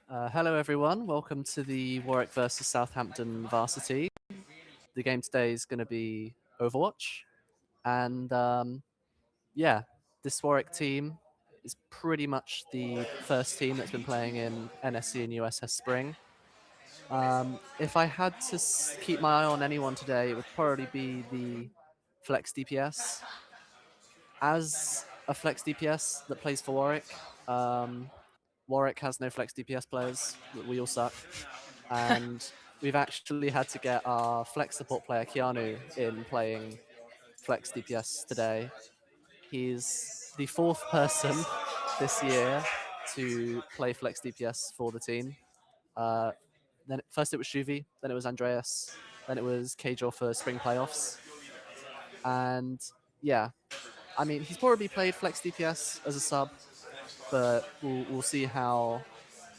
Hello, everyone. Welcome to the Warwick versus Southampton Varsity. The game today is going to be Overwatch. And yeah, this Warwick team is pretty much the first team that's been playing in NSC and USS Spring. If I had to keep my eye on anyone today, it would probably be the Flex DPS. As a Flex DPS that plays for Warwick, Warwick has no Flex DPS players. We all suck. And we've actually had to get our flex support player Keanu in playing flex DPS today. He's the fourth person this year to play flex DPS for the team. Then first it was Shuvi, then it was Andreas, then it was Kajor for spring playoffs. And yeah, I mean, he's probably played flex DPS as a sub, but we'll see how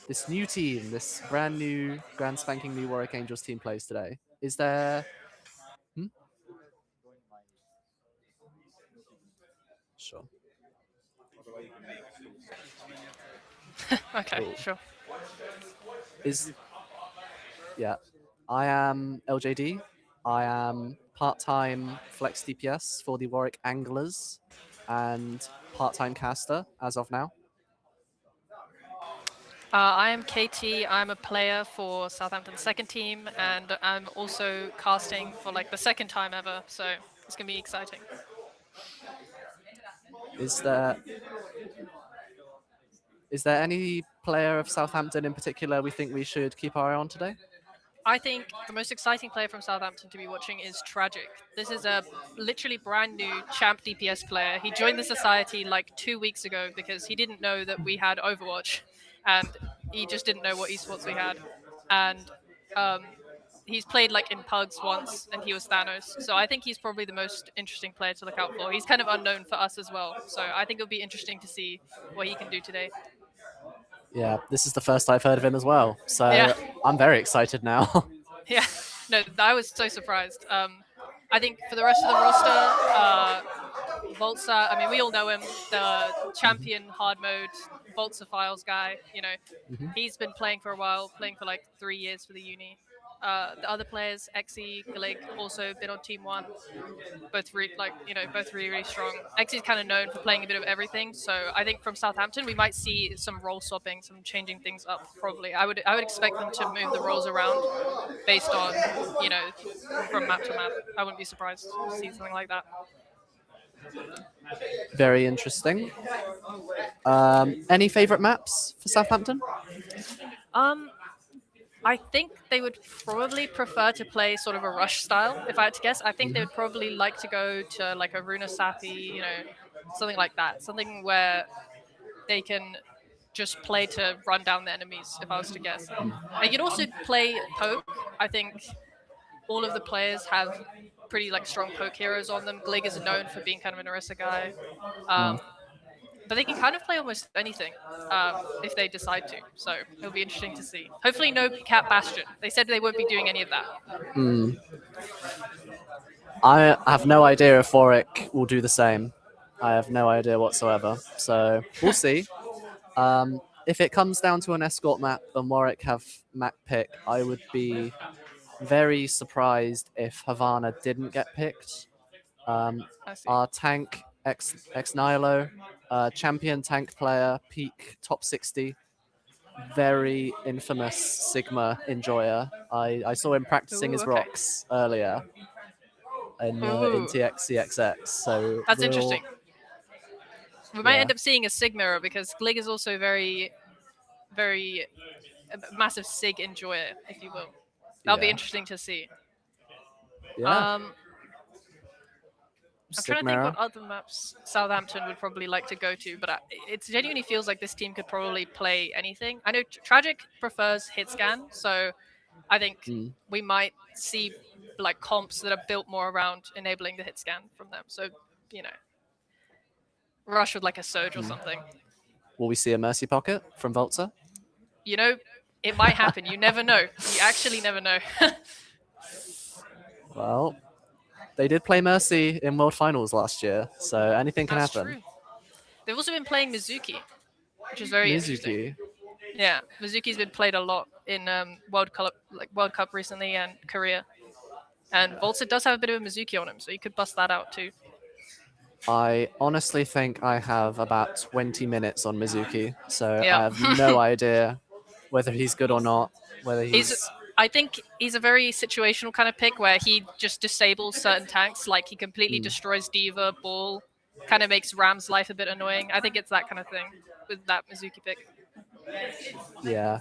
this new team, this brand new, grand spanking new Warwick Angels team plays today. Is there? Hmm? Sure. Okay, Cool. sure. Is yeah. I am LJD. I am part-time flex DPS for the Warwick Anglers, and part-time caster as of now. I am KT. I'm a player for Southampton's second team, and I'm also casting for like the second time ever. So it's gonna be exciting. Is there? Is there any player of Southampton in particular we think we should keep our eye on today? I think the most exciting player from Southampton to be watching is Tragic. This is a literally brand new champ DPS player. He joined the society like 2 weeks ago because he didn't know that we had Overwatch, and he just didn't know what esports we had. And um, he's played like in Pugs once, and he was Thanos. So I think he's probably the most interesting player to look out for. He's kind of unknown for us as well. So I think it'll be interesting to see what he can do today. Yeah, this is the first I've heard of him as well, Yeah. so I'm very excited now. Yeah, no, I was so surprised. I think for the rest of the roster, Voltsa, I mean, we all know him, the champion hard mode Voltsa Files guy. Mhm. He's been playing for a while, playing for like 3 years for the uni. The other players, Exy, Glig, also been on Team One. Both both really, really strong. Exy's kind of known for playing a bit of everything, so I think from Southampton we might see some role swapping, some changing things up. Probably, I would expect them to move the roles around based on from map to map. I wouldn't be surprised to see something like that. Very interesting. Any favorite maps for Southampton? Um, I think they would probably prefer to play sort of a rush style. If I had to guess, I think they would probably like to go to like a Runa Sappy, something like that. Something where they can just play to run down the enemies, if I was to guess. They could also play poke. I think all of the players have pretty like strong poke heroes on them. Glig is known for being kind of an Orisa guy. Um, but they can kind of play almost anything if they decide to. So it'll be interesting to see. Hopefully, no Cat Bastion. They said they won't be doing any of that. I have no idea if Warwick will do the same. I have no idea whatsoever. So we'll see. If it comes down to an escort map and Warwick have map pick, I would be very surprised if Havana didn't get picked. I see. Our tank, ex Nihilo, champion tank player, peak top 60, very infamous Sigma enjoyer. I saw him practicing Ooh, his okay. rocks earlier in Ooh. TXCXX. So That's we'll- interesting. We might Yeah. end up seeing a Sig mirror because Glig is also very, very a massive Sig enjoyer, if you will. That'll be Yeah. interesting to see. Yeah. I'm trying to think what other maps Southampton would probably like to go to, but it genuinely feels like this team could probably play anything. I know Tragic prefers hit scan, so I think we might see like comps that are built more around enabling the hit scan from them. So, rush with like a Surge or something. Will we see a Mercy Pocket from Volta? It might happen. You never know. You actually never know. Well, they did play Mercy in World Finals last year, so anything can That's happen. true. They've also been playing Mizuki, which is very interesting. Mizuki. Yeah, Mizuki's been played a lot in World Cup recently and Korea. And Volta does have a bit of a Mizuki on him, so you could bust that out too. I honestly think I have about 20 minutes on Mizuki, so I Yeah. have no idea whether he's good or not. Whether He's he's I think he's a very situational kind of pick where he just disables certain tanks, like he completely destroys Diva, Ball, kind of makes Ram's life a bit annoying. I think it's that kind of thing with that Mizuki pick. yeah.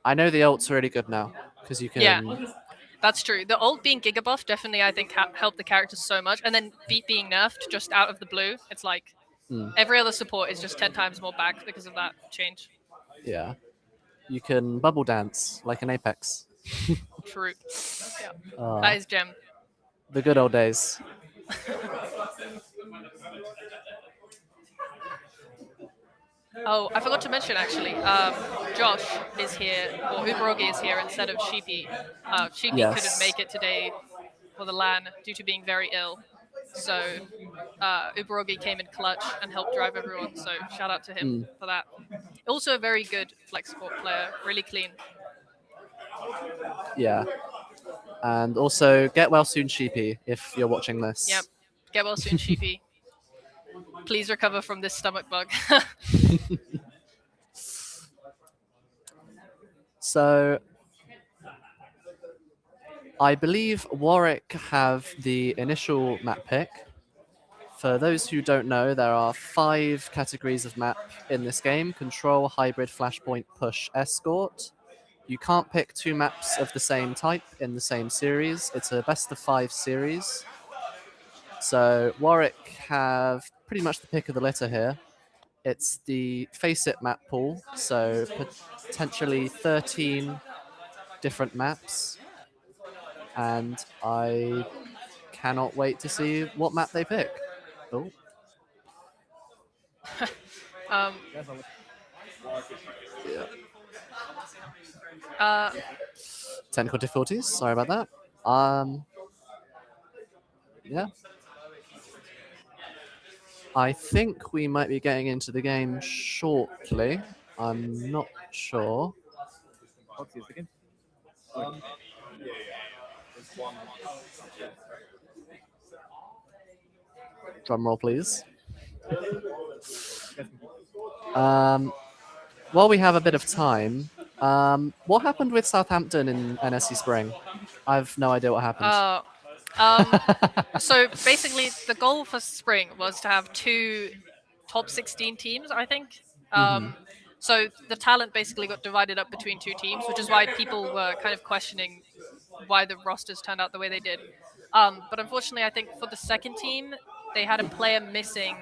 I know the ult's really good now because you Yeah, can. that's true. The ult being Giga buff definitely, I think, helped the characters so much. And then Beat being nerfed just out of the blue, it's like Mm, every other support is just 10 times more back because of that change. yeah, you can bubble dance like an Apex. True. Yeah, Uh, that is gem. the good old days. Oh, I forgot to mention actually. Josh is here, or Uberogi is here instead of Sheepy. Sheepy couldn't Yes. make it today for the LAN due to being very ill. So Uberogi came in clutch and helped drive everyone. So shout out to him Mm, for that. Also a very good flex support player, really clean. yeah. And also, get well soon, Sheepy, if you're watching Yep. this. Get well soon, Sheepy. Please recover from this stomach bug. So, I believe Warwick have the initial map pick. For those who don't know, there are 5 categories of map in this game: control, hybrid, flashpoint, push, escort. You can't pick 2 maps of the same type in the same series. It's a best of 5 series. So Warwick have pretty much the pick of the litter here. It's the Face It map pool, so potentially 13 different maps, and I cannot wait to see what map they pick. Oh, um, yeah. uh, Technical difficulties. Sorry about that. Yeah. I think we might be getting into the game shortly. I'm not sure. Drum roll, please. While we have a bit of time, what happened with Southampton in NSC Spring? I've no idea what happened. um, so basically, the goal for spring was to have 2 top 16 teams, I think. So the talent basically got divided up between 2 teams, which is why people were kind of questioning why the rosters turned out the way they did. But unfortunately, I think for the second team, they had a player missing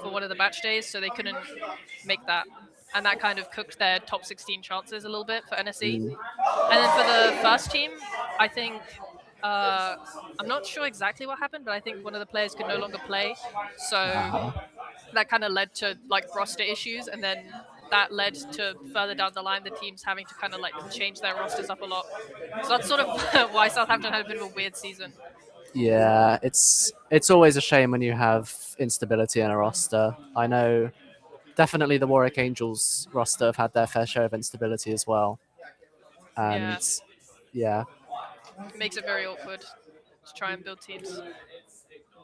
for one of the match days, so they couldn't make that. And that kind of cooked their top 16 chances a little bit for NSE. And then for the first team, I think I'm not sure exactly what happened, but I think one of the players could no longer play. So that kind of led to like roster issues, and then that led to further down the line the teams having to kind of like change their rosters up a lot. So that's sort of why Southampton had a bit of a weird season. Yeah, it's always a shame when you have instability in a roster. I know definitely the Warwick Angels roster have had their fair share of instability as well. Yeah, And yeah, it makes it very awkward to try and build teams.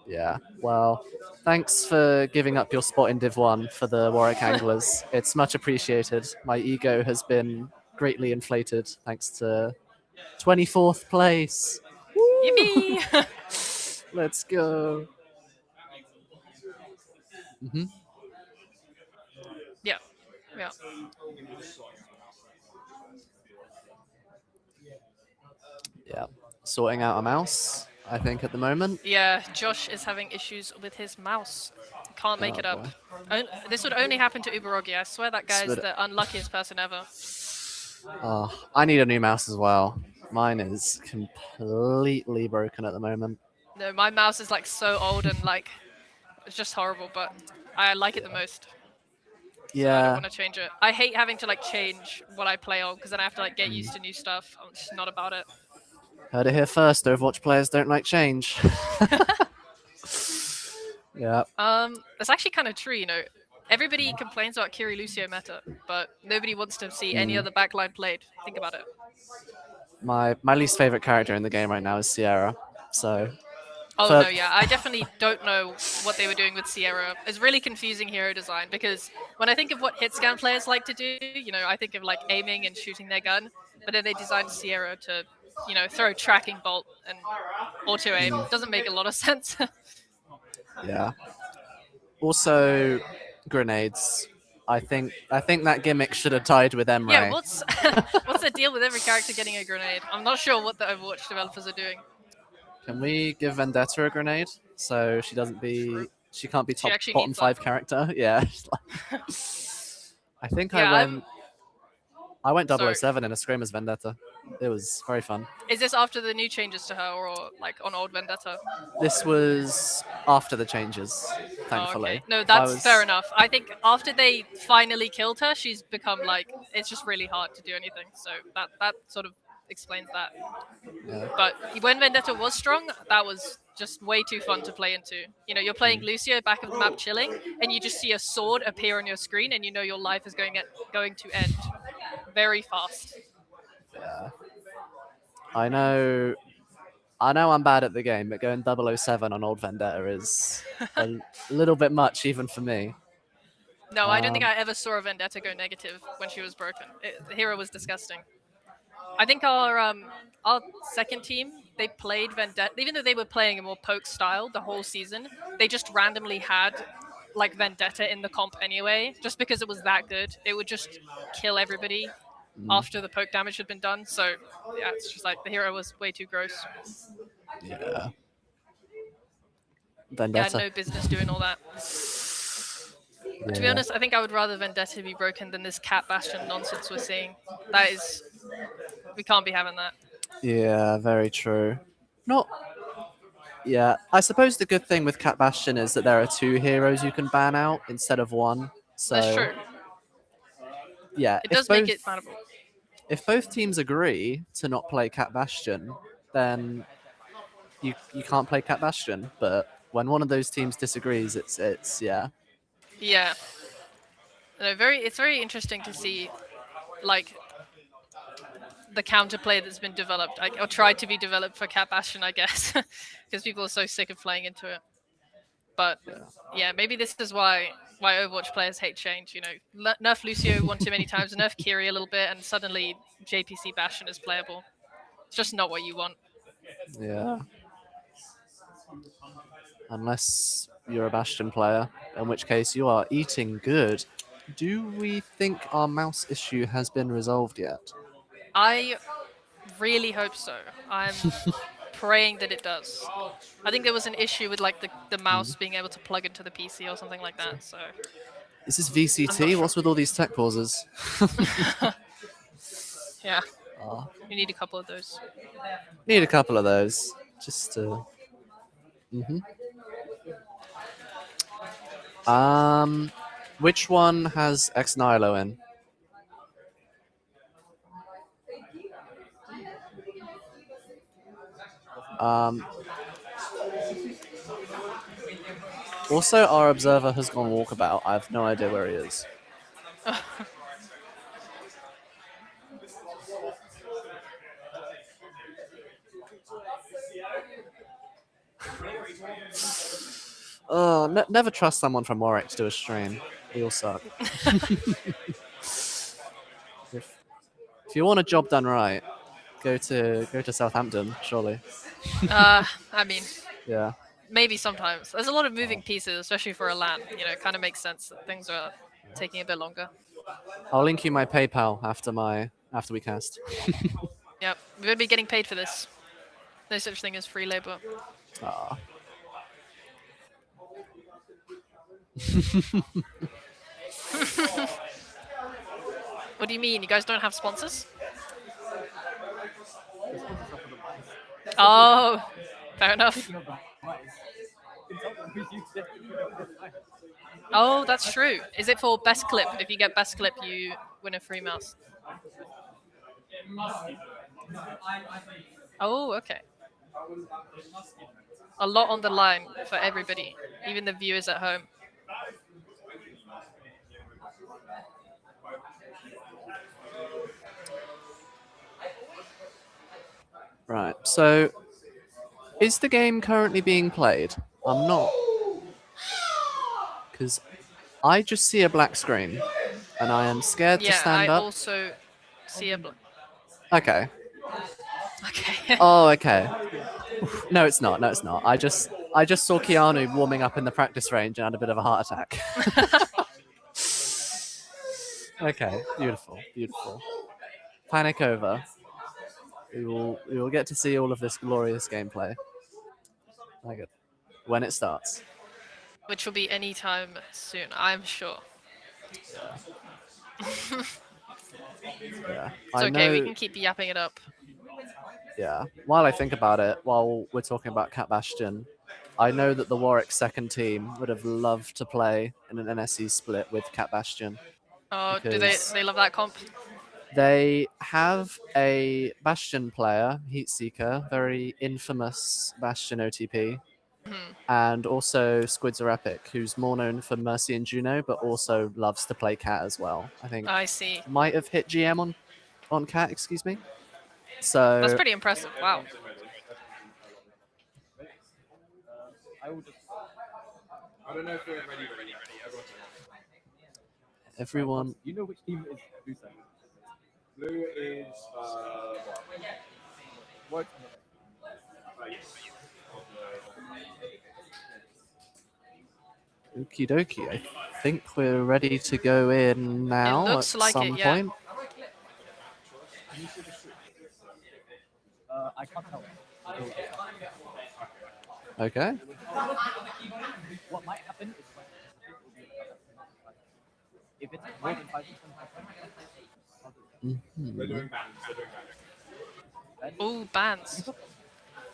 yeah. Well, thanks for giving up your spot in Div 1 for the Warwick Anglers. It's much appreciated. My ego has been greatly inflated thanks to 24th place. Yippee! Let's go. Yeah, yeah. Yeah. Sorting out a mouse, I think, at the moment. Yeah, Josh is having issues with his mouse. Can't make Oh, it up. boy. This would only happen to Uberogi. I swear that guy is But, the unluckiest person ever. I need a new mouse as well. Mine is completely broken at the moment. No, my mouse is like so old and like it's just horrible, but I like it the most. So I don't Yeah. want to change it. I hate having to like change what I play on because then I have to like get used to new stuff. I'm just not about it. Heard it here first. Overwatch players don't like change. Yeah. It's actually kind of true, you know. Everybody complains about Kiri Lucio meta, but nobody wants to see any Mm. other backline played. Think about it. My least favorite character in the game right now is Sierra. So Oh for no, yeah, I definitely don't know what they were doing with Sierra. It's really confusing hero design because when I think of what hit scan players like to do, I think of like aiming and shooting their gun, but then they designed Sierra to, throw tracking bolt and auto aim. Doesn't make a lot of sense. yeah. Also, grenades. I think that gimmick should have tied with Yeah, Emre. what's the deal with every character getting a grenade? I'm not sure what the Overwatch developers are doing. Can we give Vendetta a grenade so True. she can't be She top actually bottom needs that. five character? Yeah. I think Yeah, I went double oh sorry. 007 in a scrim as Vendetta. It was very fun. Is this after the new changes to her or like on old Vendetta? This was after the changes, Oh, thankfully. okay. No, If I that's fair was enough. I think after they finally killed her, she's become like it's just really hard to do anything. So that sort of explains that. yeah. But when Vendetta was strong, that was just way too fun to play into. You're playing Lucio back of the map chilling, and you just see a sword appear on your screen, and you know your life is going to end very fast. Yeah. I know I'm bad at the game, but going 007 on old Vendetta is a little bit much even for me. No, I don't think Um, I ever saw a Vendetta go negative when she was broken. The hero was disgusting. I think our second team they played Vendetta, even though they were playing a more poke style the whole season. They just randomly had like Vendetta in the comp anyway, just because it was that good. It would just kill everybody after the poke damage had been done. So yeah, it's just like the hero was way too gross. yeah. Yeah, had Vendetta. no business doing all that. To be Yeah. honest, I think I would rather Vendetta be broken than this Cat Bastion nonsense we're seeing. That is, we can't be having that. Yeah, very true. Not. Yeah, I suppose the good thing with Cat Bastion is that there are two heroes you can ban out instead of one. That's So true. yeah, It does make it bannable. if both teams agree to not play Cat Bastion, then you can't play Cat Bastion. But when one of those teams disagrees, it's yeah. Yeah. No, it's very interesting to see like the counterplay that's been developed, like, or tried to be developed for Cat Bastion, I guess, because people are so sick of playing into it. But yeah, maybe this is why Overwatch players hate change. Nerf Lucio one too many times, nerf Kiri a little bit, and suddenly JPC Bastion is playable. It's just not what you want. Yeah. Unless you're a Bastion player, in which case you are eating good. Do we think our mouse issue has been resolved yet? I really hope so. I'm praying that it does. I think there was an issue with like the mouse being able to plug into the PC or something like that. So Is this I'm not VCT? sure. What's with all these tech pauses? Yeah, Oh, you need a couple of those. need a couple of those. Just to. Mhm. Which one has Ex Nihilo in? Um, also, our observer has gone walkabout. I have no idea where he is. Oh, never trust someone from Warwick to do a stream. They all suck. If you want a job done right, go to Southampton. Surely. I mean, Yeah. maybe sometimes. There's a lot of moving pieces, especially for a LAN. It kind of makes sense that things are taking a bit longer. I'll link you my PayPal after we cast. Yep, we're gonna be getting paid for this. No such thing as free labor. Ah. What do you mean? You guys don't have sponsors? Oh, fair enough. Oh, that's true. Is it for best clip? If you get best clip, you win a free mouse. Oh, okay. A lot on the line for everybody, even the viewers at home. Right. So, is the game currently being played? I'm not, because I just see a black screen, and I am scared to Yeah, I stand up. also see a. Okay. Okay. Oh, okay. No, it's not. No, it's not. I just saw Keanu warming up in the practice range and had a bit of a heart attack. Okay, beautiful, beautiful. Panic over. We will get to see all of this glorious gameplay. Like it when it starts. Which will be any time soon, I'm sure. Yeah, It's I okay, we know. can keep yapping it up. Yeah, while I think about it, while we're talking about Cat Bastion, I know that the Warwick second team would have loved to play in an NSE split with Cat Bastion Oh, do because they love that comp? they have a Bastion player, Heatseeker, very infamous Bastion OTP, Hmm, and also Squids are Epic, who's more known for Mercy and Juno, but also loves to play Cat as well. I think I see. might have hit GM on Cat, excuse me. That's So pretty impressive. Wow. everyone, okie dokie. I think we're ready to go in It now at looks like it, some yeah. point. Okay. Mhm. Ooh, bans.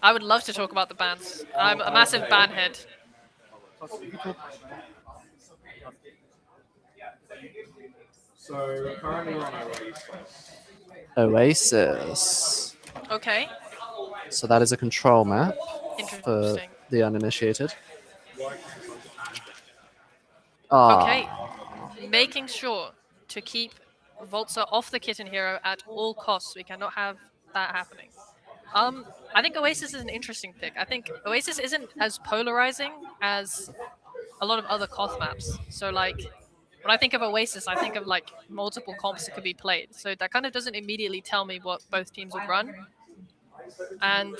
I would love to talk about the bans. I'm a massive ban head. So currently we're on Oasis. Oasis. Okay, So that is a control map for interesting. the uninitiated. Warwick has decided to ban it. Okay, Ah, making sure to keep Voltza off the Kitten Hero at all costs. We cannot have that happening. I think Oasis is an interesting pick. I think Oasis isn't as polarizing as a lot of other Koth maps. So like when I think of Oasis, I think of like multiple comps that could be played. So that kind of doesn't immediately tell me what both teams would run. And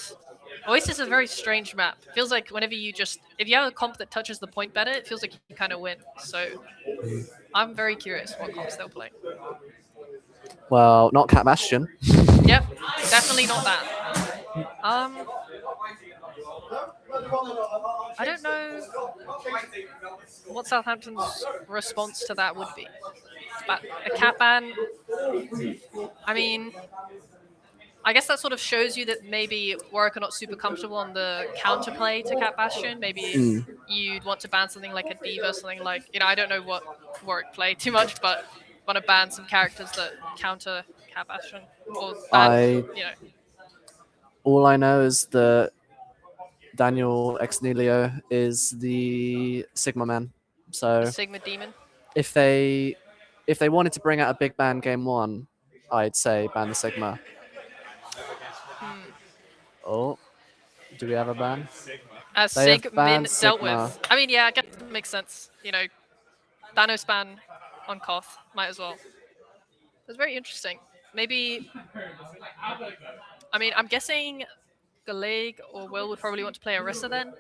Oasis is a very strange map. It feels like whenever you just if you have a comp that touches the point better, it feels like you kind of win. So I'm very curious what comps they'll play. well, not Cat Bastion. Yep, definitely not that. Um, I don't know what Southampton's response to that would be. But a cat ban, I mean, I guess that sort of shows you that maybe Warwick are not super comfortable on the counterplay to Cat Bastion. Maybe Mm. you'd want to ban something like a Diva, something like, I don't know what Warwick play too much, but want to ban some characters that counter Cat Bastion or ban, I you know, all I know is that Daniel Exnelio is the Sigma man. a So Sigma Demon. if they if they wanted to bring out a big ban game one, I'd say ban the Sigma. Hmm. Oh, do we have a ban? As They have Sigmin banned dealt Sigma. with. I mean, yeah, I guess it makes sense. Thanos ban on Koth might as well. It's very interesting. Maybe, I mean, I'm guessing Galeg or Will would probably want to play Orisa then.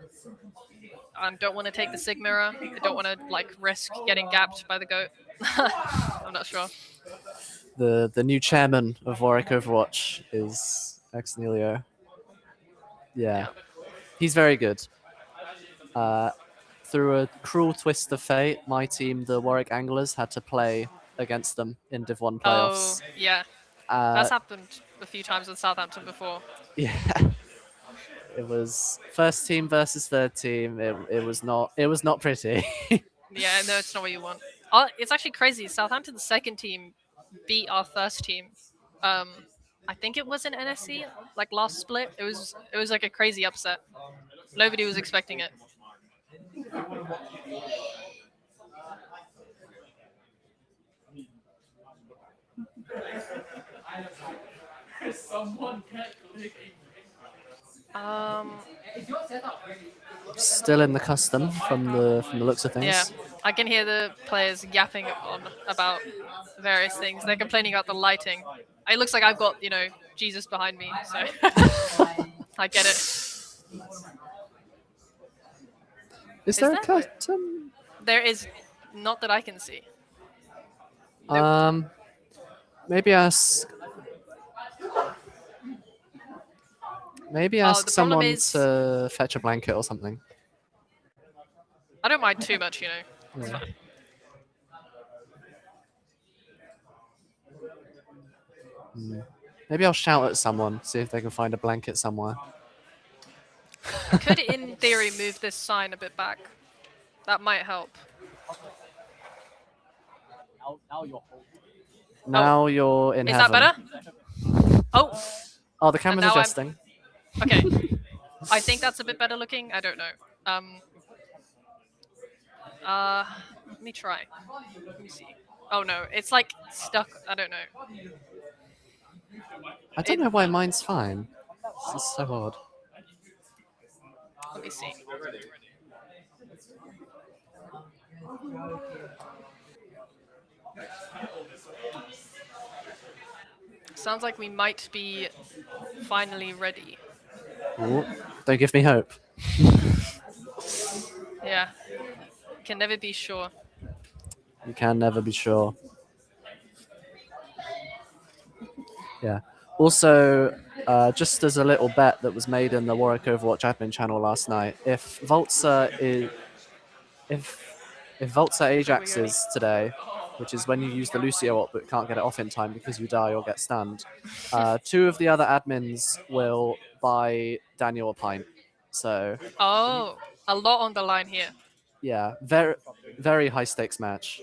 And don't want to take the Sigmira. I don't want to like risk getting gapped by the goat. I'm not sure. The new chairman of Warwick Overwatch is Exnelio. Yeah, Yeah. he's very good. Uh, through a cruel twist of fate, my team, the Warwick Anglers, had to play against them in Div 1 Oh, playoffs. yeah. Uh, That's happened a few times with Southampton before. yeah, it was first team versus third team. It was not pretty. Yeah, no, it's not what you want. It's actually crazy. Southampton's second team beat our first team. Um, I think it was in NSC, like last split. It was like a crazy upset. Nobody was expecting it. Still in the custom from the looks of things. Yeah, I can hear the players yapping on about various things. They're complaining about the lighting. It looks like I've got, you know, Jesus behind me, so I get it. Is there a there? curtain? There is not that I can see. Maybe ask. Maybe ask the problem someone is- to fetch a blanket or something. I don't mind too much, you know. It's Yeah. fine. Maybe I'll shout at someone, see if they can find a blanket somewhere. I could, in theory, move this sign a bit back. That might help. Now you're in Is heaven. that better? Oh, Oh, the camera's now I'm- adjusting. okay. I think that's a bit better looking. I don't know. Let me try. Let me see. Oh no, it's like stuck. I don't know. I don't know why mine's fine. This is so odd. Let me see. Sounds like we might be finally ready. Ooh, don't give me hope. Yeah. Can never be sure. You can never be sure. Yeah. Also, just as a little bet that was made in the Warwick Overwatch admin channel last night, if Voltsa Ajaxes today, which is when you use the Lucio ult but can't get it off in time because you die or get stunned, two of the other admins will buy Daniel a pint. So Oh, a lot on the line here. yeah, very very high stakes match.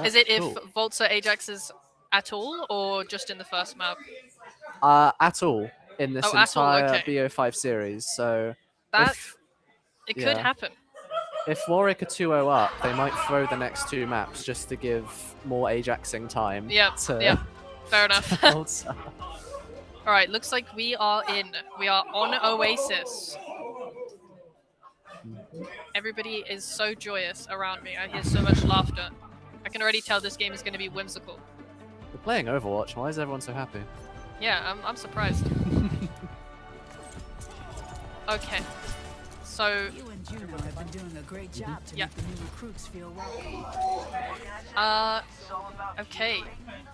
Is it if Cool. Volts are Ajaxes at all, or just in the first map? At all in this Oh, at all, entire okay. BO5 series. So That if it could yeah. happen. if Warwick are 2-0 up, they might throw the next two maps just to give more Ajaxing time. Yep. to Yep. Fair enough. Voltsa. All right. Looks like we are in. We are on Oasis. Everybody is so joyous around me. I hear so much laughter. I can already tell this game is going to be whimsical. We're playing Overwatch. Why is everyone so happy? Yeah, I'm surprised. Okay. So, You and Juno have been doing a great job to Yeah. make the new recruits feel welcome. okay.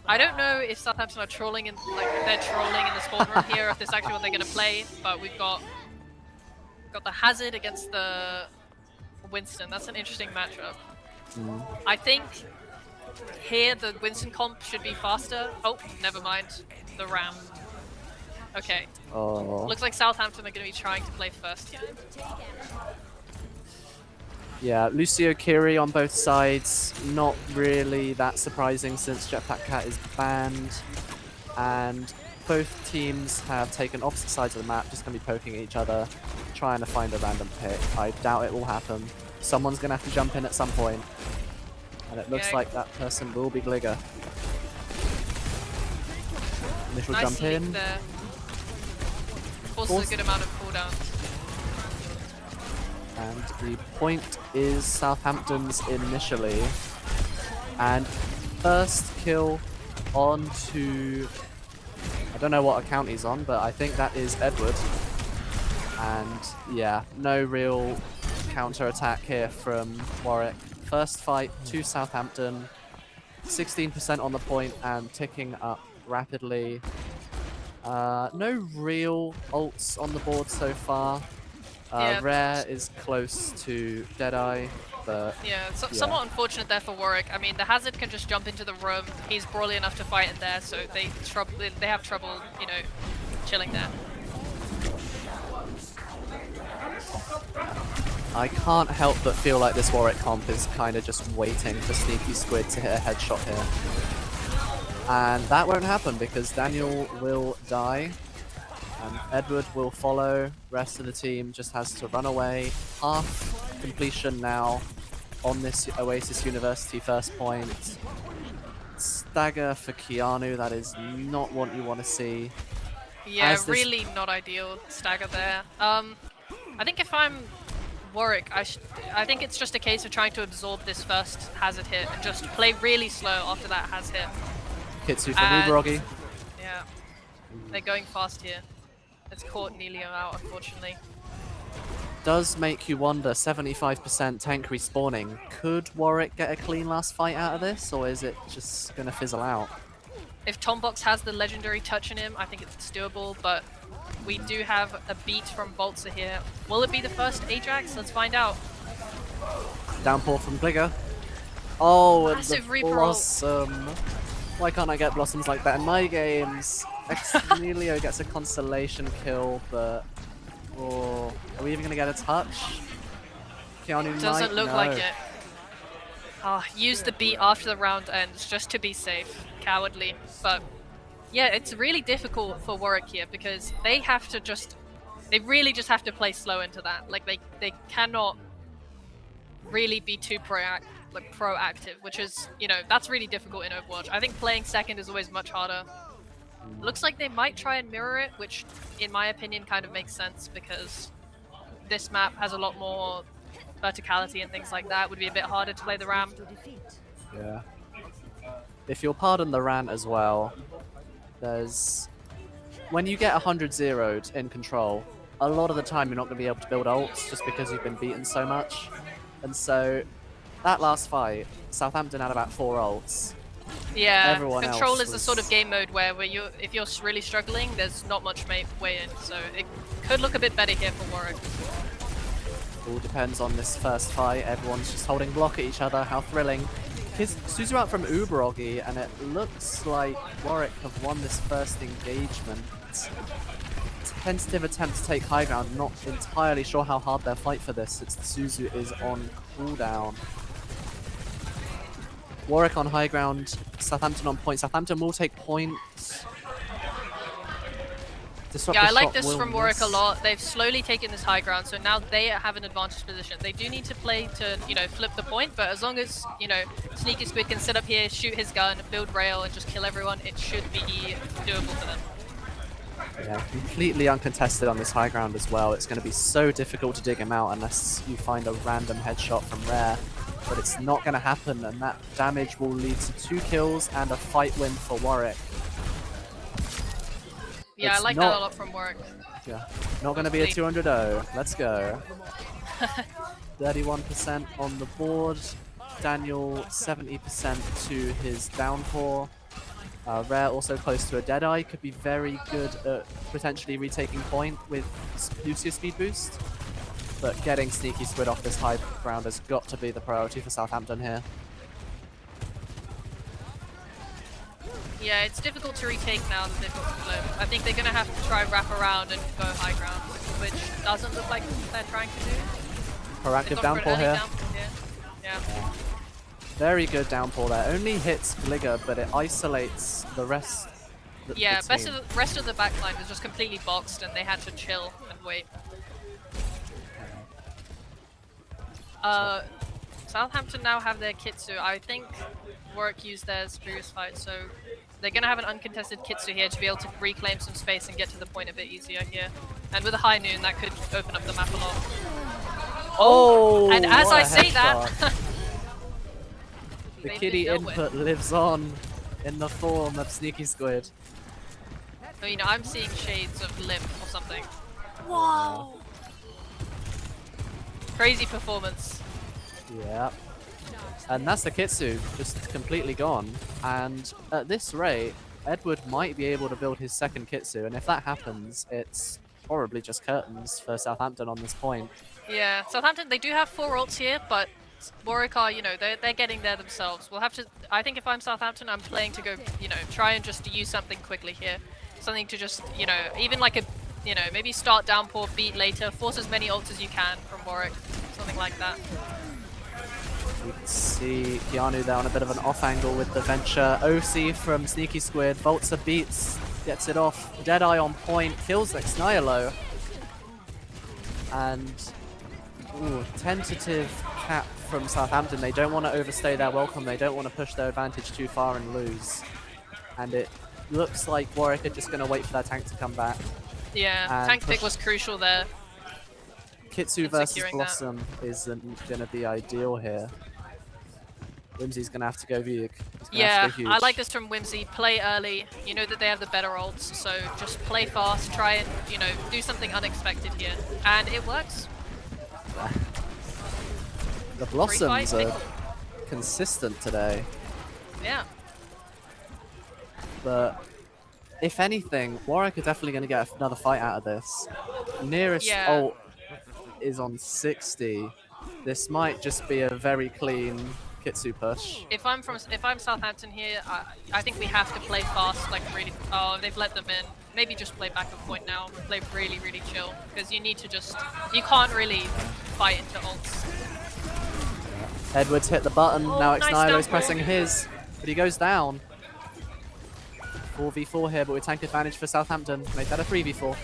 I don't know if Southampton are trolling in, like, they're trolling in the spawn room here, if this is actually what they're going to play, but we've got the Hazard against the Winston. That's an interesting matchup. I think here the Winston comp should be faster. Oh, never mind. The Ram. Okay. Oh. Looks like Southampton are going to be trying to play first here. Yeah, Lucio Kiri on both sides. Not really that surprising since Jetpack Cat is banned. And both teams have taken opposite sides of the map, just going to be poking at each other, trying to find a random pick. I doubt it will happen. Someone's going to have to jump in at some point. And it looks Yeah. like that person will be Gligger. Initial Nice jump leak in. there. Also a Force- good amount of cooldowns. And the point is Southampton's initially. And first kill onto... I don't know what account he's on, but I think that is Edward. And yeah, no real counter-attack here from Warwick. First fight to Southampton. 16% on the point and ticking up rapidly. No real ults on the board so far. Yeah. Rare is close to Deadeye, but Yeah, Yeah. somewhat unfortunate there for Warwick. I mean, the Hazard can just jump into the room. He's brawly enough to fight in there, so they have trouble, you know, chilling there. I can't help but feel like this Warwick comp is kind of just waiting for Sneaky Squid to hit a headshot here. And that won't happen because Daniel will die. And Edward will follow. Rest of the team just has to run away. Half completion now on this Oasis University first point. stagger for Keanu. That is not what you want to see. Yeah, As this- really not ideal stagger there. I think if I'm Warwick, I think it's just a case of trying to absorb this first hazard hit and just play really slow after that has hit. Kitsu from And- Uberogi. Yeah, they're going fast here. It's caught Nelio out, unfortunately. Does make you wonder, 75% tank respawning. Could Warwick get a clean last fight out of this, or is it just going to fizzle out? If Tombox has the legendary touch in him, I think it's doable, but we do have a beat from Boltzer here. Will it be the first Ajax? Let's find out. Downpour from Gligger. Oh, and Massive the Reaper ult. Blossom. Why can't I get Blossoms like that in my games? Nelio gets a consolation kill, but... Oh, are we even going to get a touch? Keanu Doesn't might? look No. like it. Use the beat after the round ends just to be safe. Cowardly. But yeah, it's really difficult for Warwick here because they have to just... They really just have to play slow into that. Like, they cannot really be too proactive, which is, you know, that's really difficult in Overwatch. I think playing second is always much harder. Looks like they might try and mirror it, which in my opinion kind of makes sense because this map has a lot more verticality and things like that. Would be a bit harder to play the ramp. Yeah. If you'll pardon the rant as well, there's... When you get 100 zeroed in control, a lot of the time you're not going to be able to build ults just because you've been beaten so much. And so, that last fight, Southampton had about 4 ults. Yeah, Everyone control else is the sort of was- game mode where if you're really struggling, there's not much way in. So it could look a bit better here for Warwick. All depends on this first fight. Everyone's just holding block at each other. How thrilling. Here's Suzu out from Uberogi, and it looks like Warwick have won this first engagement. Tentative attempt to take high ground. Not entirely sure how hard they'll fight for this. It's Suzu is on cooldown. Warwick on high ground. Southampton on point. Southampton will take points. Disruptive Yeah, I like shot this will from Warwick a miss. lot. They've slowly taken this high ground, so now they have an advantage position. They do need to play to, you know, flip the point, but as long as, you know, Sneaky Squid can sit up here, shoot his gun, build rail, and just kill everyone, it should be doable for them. Yeah, completely uncontested on this high ground as well. It's going to be so difficult to dig him out unless you find a random headshot from Rare. But it's not going to happen, and that damage will lead to 2 kills and a fight win for Warwick. Yeah, I It's like not- that a lot from Warwick. Yeah, not going to be a Hopefully. 200-0. Let's go. 31% on the board. Daniel 70% to his downpour. Rare also close to a Deadeye. Could be very good at potentially retaking point with Lucius speed boost. But getting Sneaky Squid off this high ground has got to be the priority for Southampton here. Yeah, it's difficult to retake now that they've got the flip. I think they're going to have to try wrap around and go high ground, which doesn't look like they're trying to do. They've Proactive gone for downpour an early here. downpour here. Yeah. Very good downpour there. Only hits Gligger, but it isolates the rest. Yeah, the team. rest of the backline was just completely boxed and they had to chill and wait. Southampton now have their Kitsu. I think Warwick used theirs previous fight, so they're going to have an uncontested Kitsu here to be able to reclaim some space and get to the point a bit easier here. And with a high noon, that could open up the map a lot. Oh! And as what I a say headshot. that, The they've kiddie been dealt with. input lives on in the form of Sneaky Squid. I mean, I'm seeing shades of Limp or something. Whoa! Crazy performance. Yeah. And that's the Kitsu, just completely gone. And at this rate, Edward might be able to build his second Kitsu, and if that happens, it's probably just curtains for Southampton on this point. Yeah, Southampton, they do have 4 ults here, but Warwick are, you know, they're getting there themselves. We'll have to, I think if I'm Southampton, I'm playing to go, you know, try and just use something quickly here. Something to just, you know, even like a, you know, maybe start downpour, beat later, force as many ults as you can from Warwick. Something like that. We can see Keanu there on a bit of an off angle with the venture. OC from Sneaky Squid, Voltzer beats, gets it off. Deadeye on point, kills Xnialo. And ooh, tentative cap from Southampton. They don't want to overstay their welcome. They don't want to push their advantage too far and lose. And it looks like Warwick are just going to wait for their tank to come back. Yeah, And tank pick push- was crucial there. Kitsu in versus securing that. Blossom isn't going to be ideal here. Whimsy's going to have to go Vig. Yeah, I like this from Whimsy. Play early. You know that they have the better ults, so just play fast. Try and, you know, do something unexpected here. And it works. The Blossoms fight, are consistent today. Yeah. But if anything, Warwick are definitely going to get another fight out of this. Nearest Yeah. ult is on 60. This might just be a very clean Kitsu push. If I'm Southampton here, I think we have to play fast, like really. Oh, they've let them in. Maybe just play backup point now. Play really, really chill, because you need to just. You can't really fight into ults. Edwards hit the button. Now nice Xnilo's down pressing his, but he goes down. 4v4 here, but with tank advantage for Southampton. Make that a 3v4.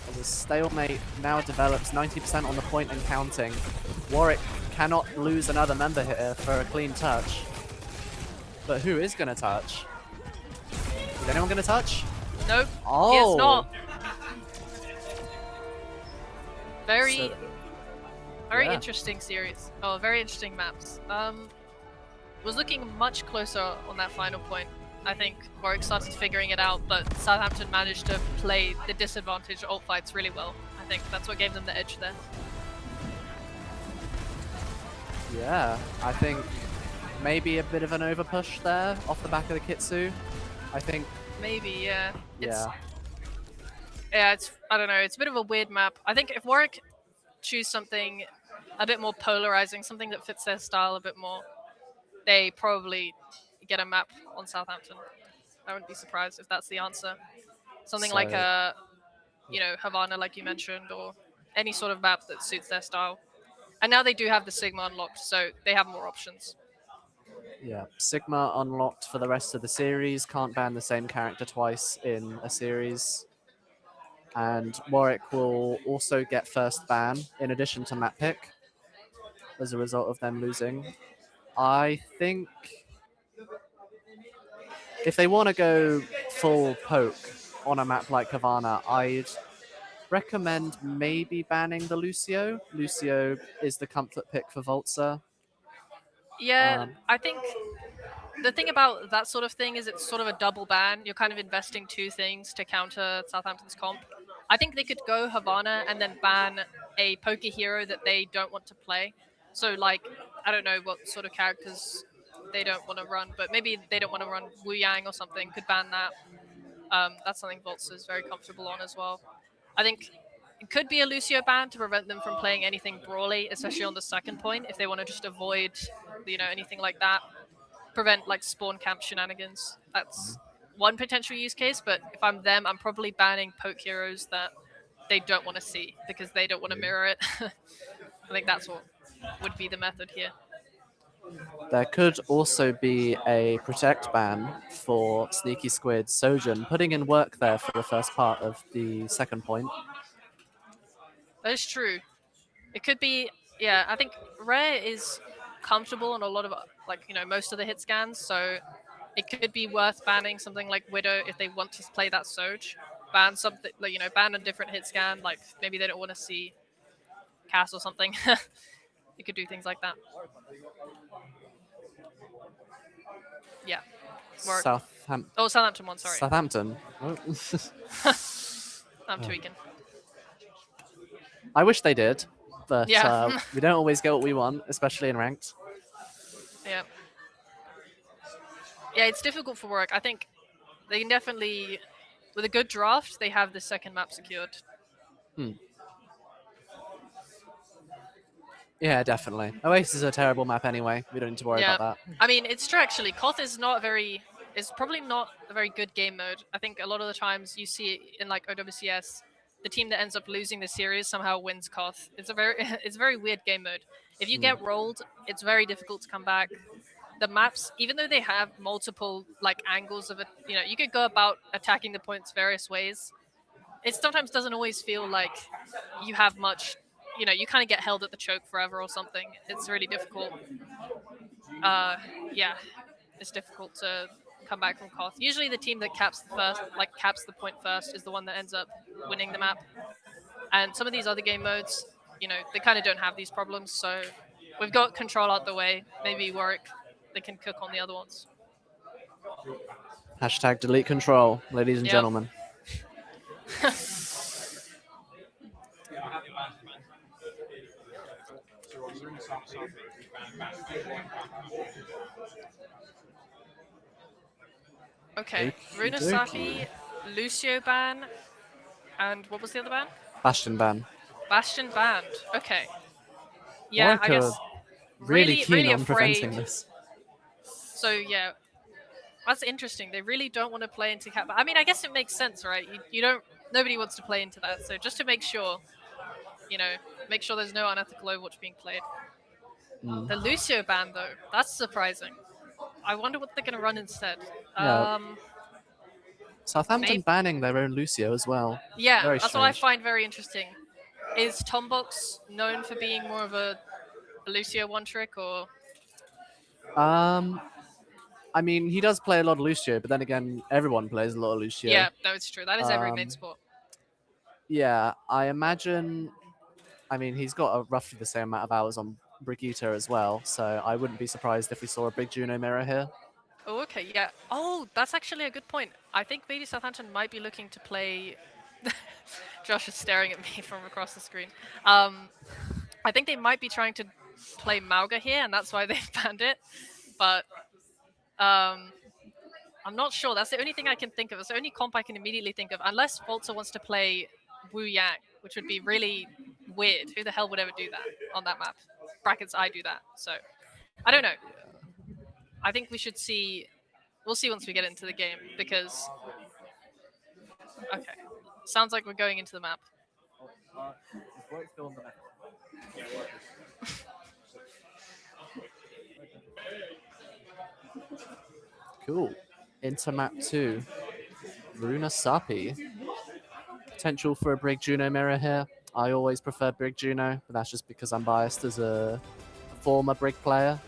As a stalemate now develops, 90% on the point and counting. Warwick cannot lose another member here for a clean touch. But who is going to touch? Is anyone going to touch? Nope. Oh! It's not. Very yeah. interesting series. Oh, very interesting maps. Was looking much closer on that final point. I think Warwick started figuring it out, but Southampton managed to play the disadvantage ult fights really well. I think that's what gave them the edge there. Yeah, I think maybe a bit of an overpush there off the back of the Kitsu. I think. Maybe, yeah. Yeah. It's I don't know. It's a bit of a weird map. I think if Warwick choose something a bit more polarizing, something that fits their style a bit more, they probably get a map on Southampton. I wouldn't be surprised if that's the answer. Something like a, Havana, like you mentioned, or any sort of map that suits their style. And now they do have the Sigma unlocked, so they have more options. Yeah, Sigma unlocked for the rest of the series. Can't ban the same character twice in a series. And Warwick will also get first ban in addition to map pick as a result of them losing. I think if they want to go full poke on a map like Havana, I'd recommend maybe banning the Lucio. Lucio is the comfort pick for Voltzer. Yeah, I think the thing about that sort of thing is it's sort of a double ban. You're kind of investing two things to counter Southampton's comp. I think they could go Havana and then ban a poker hero that they don't want to play. So, like, I don't know what sort of characters they don't want to run, but maybe they don't want to run Wu Yang or something. Could ban that. That's something Voltz is very comfortable on as well. I think it could be a Lucio ban to prevent them from playing anything brawly, especially on the second point, if they want to just avoid, anything like that. Prevent, like, spawn camp shenanigans. That's one potential use case, but if I'm them, I'm probably banning poke heroes that they don't want to see because they don't want to mirror it. I think that's what would be the method here. There could also be a protect ban for Sneaky Squid Sojin, putting in work there for the first part of the second point. That is true. It could be, yeah, I think Rare is comfortable on a lot of, most of the hit scans, so it could be worth banning something like Widow if they want to play that Soj. Ban something, ban a different hit scan, like maybe they don't want to see Cass or something. You could do things like that. Yeah. Southampton one, sorry. Southampton. I'm tweaking. I wish they did, but Yeah. we don't always get what we want, especially in ranked. Yeah. Yeah, it's difficult for Warwick. I think they can definitely, with a good draft, they have the second map secured. Yeah, definitely. Oasis is a terrible map anyway. We don't need to worry about that. I mean, it's true actually. Koth is probably not a very good game mode. I think a lot of the times you see it in like OWCS, the team that ends up losing the series somehow wins Koth. It's a very weird game mode. If you get rolled, it's very difficult to come back. The maps, even though they have multiple like angles of it, you could go about attacking the points various ways. It sometimes doesn't always feel like you have much you know, you kind of get held at the choke forever or something. It's really difficult. Yeah, it's difficult to come back from Koth. Usually the team that caps the first, like caps the point first, is the one that ends up winning the map. And some of these other game modes, you know, they kind of don't have these problems. So we've got control out the way. Maybe Warwick, they can cook on the other ones. Hashtag delete control, ladies and Yep. gentlemen. Okay, Okey Runa dokey. Safi, Lucio ban, and what was the other ban? Bastion ban. Bastion banned. Okay. Yeah, Warwick I guess are really keen really on afraid. preventing this. So yeah, that's interesting. They really don't want to play into cap. I mean, I guess it makes sense, right? You don't. Nobody wants to play into that. So just to make sure, you know, make sure there's no unethical Overwatch being played. Mm. The Lucio ban though, that's surprising. I wonder what they're gonna run instead. Yeah. Southampton maybe- banning their own Lucio as well. Yeah, Very that's what I strange. find very interesting. Is Tombox known for being more of a Lucio one trick, or I mean, he does play a lot of Lucio, but then again, everyone plays a lot of Lucio. yeah, no, it's true. That is every main Um, sport. Yeah, I imagine. I mean, he's got roughly the same amount of hours on Brigitte as well, so I wouldn't be surprised if we saw a big Juno mirror here. Oh, okay, yeah. Oh, that's actually a good point. I think maybe Southampton might be looking to play. Josh is staring at me from across the screen. I think they might be trying to play Mauga here, and that's why they banned it. But I'm not sure. That's the only thing I can think of. It's the only comp I can immediately think of, unless Volta wants to play Wu Yang, which would be really weird. Who the hell would ever do that on that map? Brackets, I do that. So I don't know. I think we should see. We'll see once we get into the game because. Okay, sounds like we're going into the map. Cool. Into map 2. Runa Sapi. Potential for a Brig Juno mirror here. I always prefer Brig Juno, but that's just because I'm biased as a former Brig player.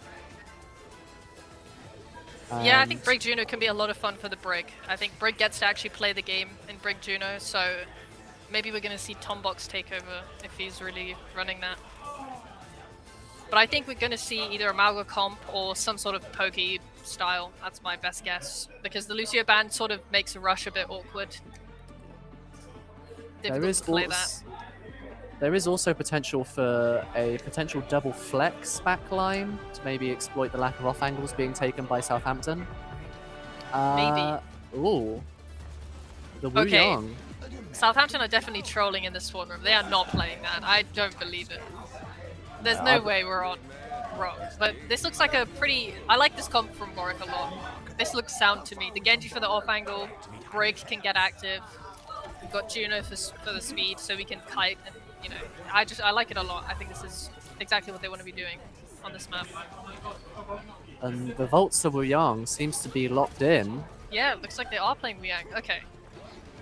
Yeah, I think And Brig Juno can be a lot of fun for the Brig. I think Brig gets to actually play the game in Brig Juno, so maybe we're going to see Tombox take over if he's really running that. But I think we're going to see either a Mauga comp or some sort of pokey style. That's my best guess, because the Lucio ban sort of makes a rush a bit awkward. Difficult to play that. There is also potential for a potential double flex backline to maybe exploit the lack of off angles being taken by Southampton. Maybe. Ooh. The Wu Okay. Yang. Southampton are definitely trolling in the spawn room. They are not playing that. I don't believe it. There's no way we're on wrong. But this looks like a pretty... I like this comp from Warwick a lot. This looks sound to me. The Genji for the off angle. Brig can get active. We've got Juno for the speed, so we can kite. And, you know, I like it a lot. I think this is exactly what they want to be doing on this map. And the Volta Wu Yang seems to be locked in. Yeah, it looks like they are playing Wiang. Okay.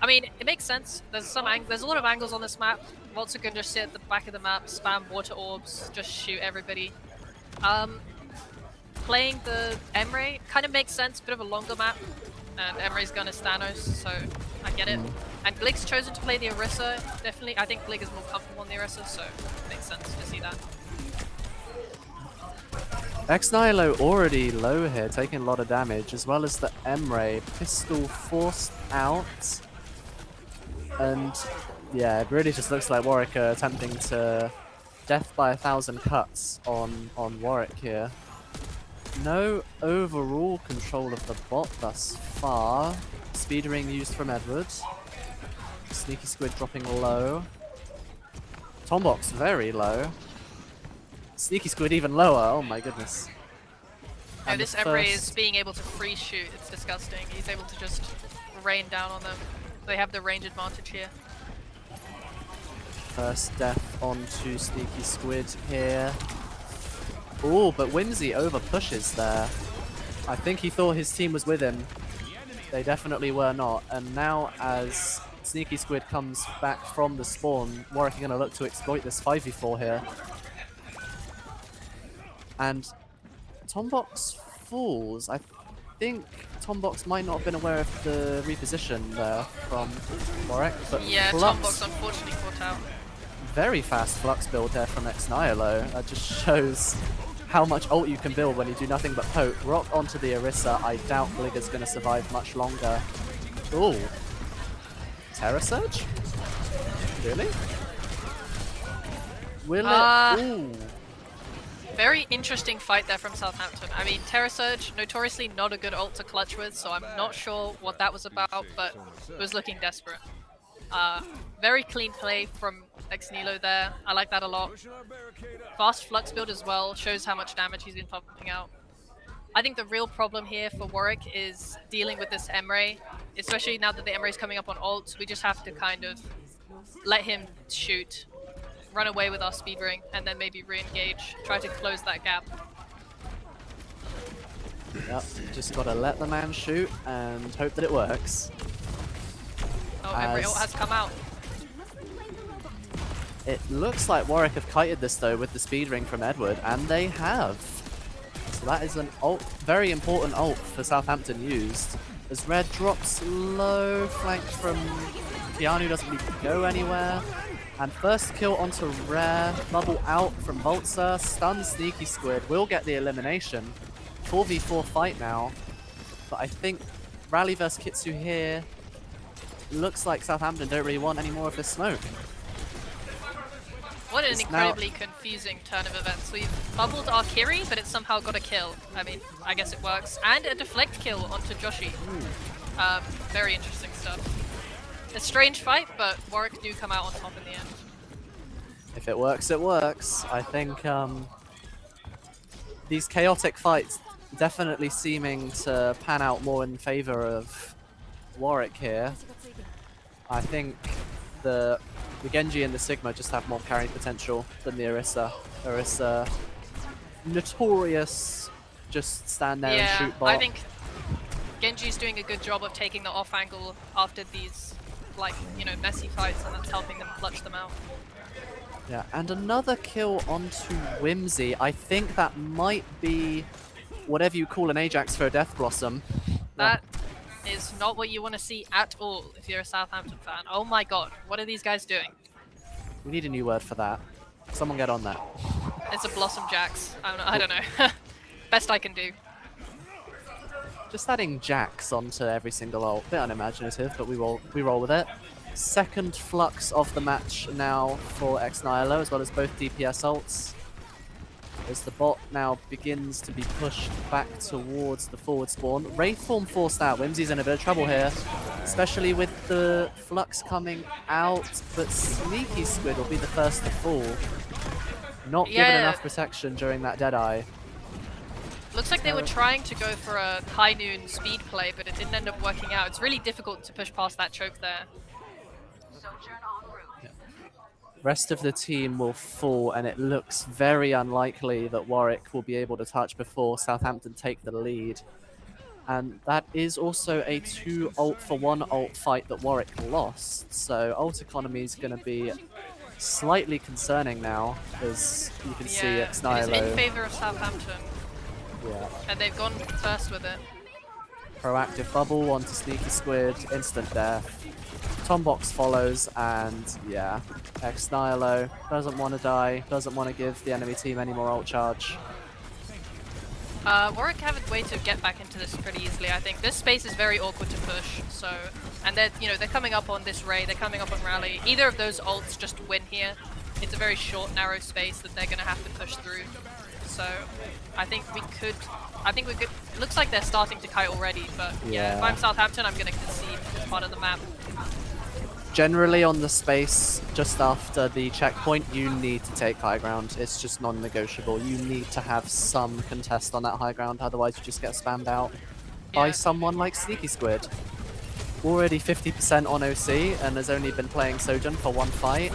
I mean, it makes sense. There's a lot of angles on this map. Volta can just sit at the back of the map, spam water orbs, just shoot everybody. Playing the Emre kind of makes sense, bit of a longer map. And Emre's gun is Thanos, so I get it. And Glig's chosen to play the Orisa, definitely. I think Glig is more comfortable on the Orisa, so it makes sense to see that. X-Nihilo already low here, taking a lot of damage, as well as the Emre pistol forced out. And yeah, it really just looks like Warwick are attempting to death by 1,000 cuts on Warwick here. No overall control of the bot thus far. Speedering used from Edward. Sneaky Squid dropping low. Tombox very low. Sneaky Squid even lower, oh my goodness. No, And this the Emre is first- being able to free shoot. It's disgusting. He's able to just rain down on them. They have the range advantage here. First death onto Sneaky Squid here. Oh, but Whimsy over pushes there. I think he thought his team was with him. They definitely were not. And now as Sneaky Squid comes back from the spawn, Warwick are going to look to exploit this 5v4 here. And Tombox falls. I think Tombox might not have been aware of the reposition there from Warwick, but Yeah, Flux, Tombox unfortunately caught out. very fast Flux build there from Xnihilo. That just shows how much ult you can build when you do nothing but poke. Rock onto the Orisa. I doubt Bligger's going to survive much longer. Ooh. Terror Surge? Really? Will it? Ooh. Very interesting fight there from Southampton. I mean, Terror Surge, notoriously not a good ult to clutch with, so I'm not sure what that was about, but it was looking desperate. Very clean play from Xnihilo there. I like that a lot. Fast Flux build as well, shows how much damage he's been pumping out. I think the real problem here for Warwick is dealing with this Emre, especially now that the Emre is coming up on ult. We just have to kind of let him shoot, run away with our speed ring, and then maybe re-engage, try to close that gap. Yep, just gotta let the man shoot and hope that it works. Oh, Emre ult has come out. It looks like Warwick have kited this though with the speed ring from Edward, and they have. So that is an ult, very important ult for Southampton used. As Red drops low, flanked from Keanu, doesn't need to go anywhere. And first kill onto Rare, bubble out from Voltzer, stun Sneaky Squid, will get the elimination. 4v4 fight now, but I think Rally vs Kitsu here, looks like Southampton don't really want any more of this smoke. What an incredibly confusing turn of events. We've bubbled our Kiri, but it's somehow got a kill. I mean, I guess it works. And a deflect kill onto Joshi. Very interesting stuff. A strange fight, but Warwick do come out on top in the end. If it works, it works. I think these chaotic fights definitely seeming to pan out more in favor of Warwick here. I think the Genji and the Sigma just have more carry potential than the Orisa. Orisa, notorious, just stand there and shoot bot. I think Genji's doing a good job of taking the off angle after these, like, you know, messy fights, and that's helping them clutch them out. Yeah, and another kill onto Whimsy. I think that might be whatever you call an Ajax for a Death Blossom. That is not what you want to see at all if you're a Southampton fan. Oh my god, what are these guys doing? We need a new word for that. Someone get on that. It's a Blossom Jax. I don't know. Best I can do. Just adding Jax onto every single ult. Bit unimaginative, but we roll with it. Second Flux of the match now for Xnihilo, as well as both DPS ults. As the bot now begins to be pushed back towards the forward spawn. Wraithform forced out. Whimsy's in a bit of trouble here, especially with the Flux coming out, but Sneaky Squid will be the first to fall. Not given enough protection during that Deadeye. Looks like they were trying to go for a high noon speed play, but it didn't end up working out. It's really difficult to push past that choke there. Rest of the team will fall, and it looks very unlikely that Warwick will be able to touch before Southampton take the lead. And that is also a 2 ult for 1 ult fight that Warwick lost. So ult economy is going to be slightly concerning now, as you can see Xnihilo. It is in favor of Southampton. Yeah. And they've gone first with it. Proactive bubble onto Sneaky Squid, instant death. Tombox follows, and yeah, Xnihilo doesn't want to die, doesn't want to give the enemy team any more ult charge. Warwick have a way to get back into this pretty easily, I think. This space is very awkward to push, so... And they're coming up on this Ray, they're coming up on Rally. Either of those ults just win here. It's a very short, narrow space that they're going to have to push through. So, I think we could... It looks like they're starting to kite already, but yeah, if I'm Southampton, I'm going to concede this part of the map. Generally on the space, just after the checkpoint, you need to take high ground. It's just non-negotiable. You need to have some contest on that high ground, otherwise you just get spammed out by someone like Sneaky Squid. Already 50% on OC, and has only been playing Sojourn for 1 fight.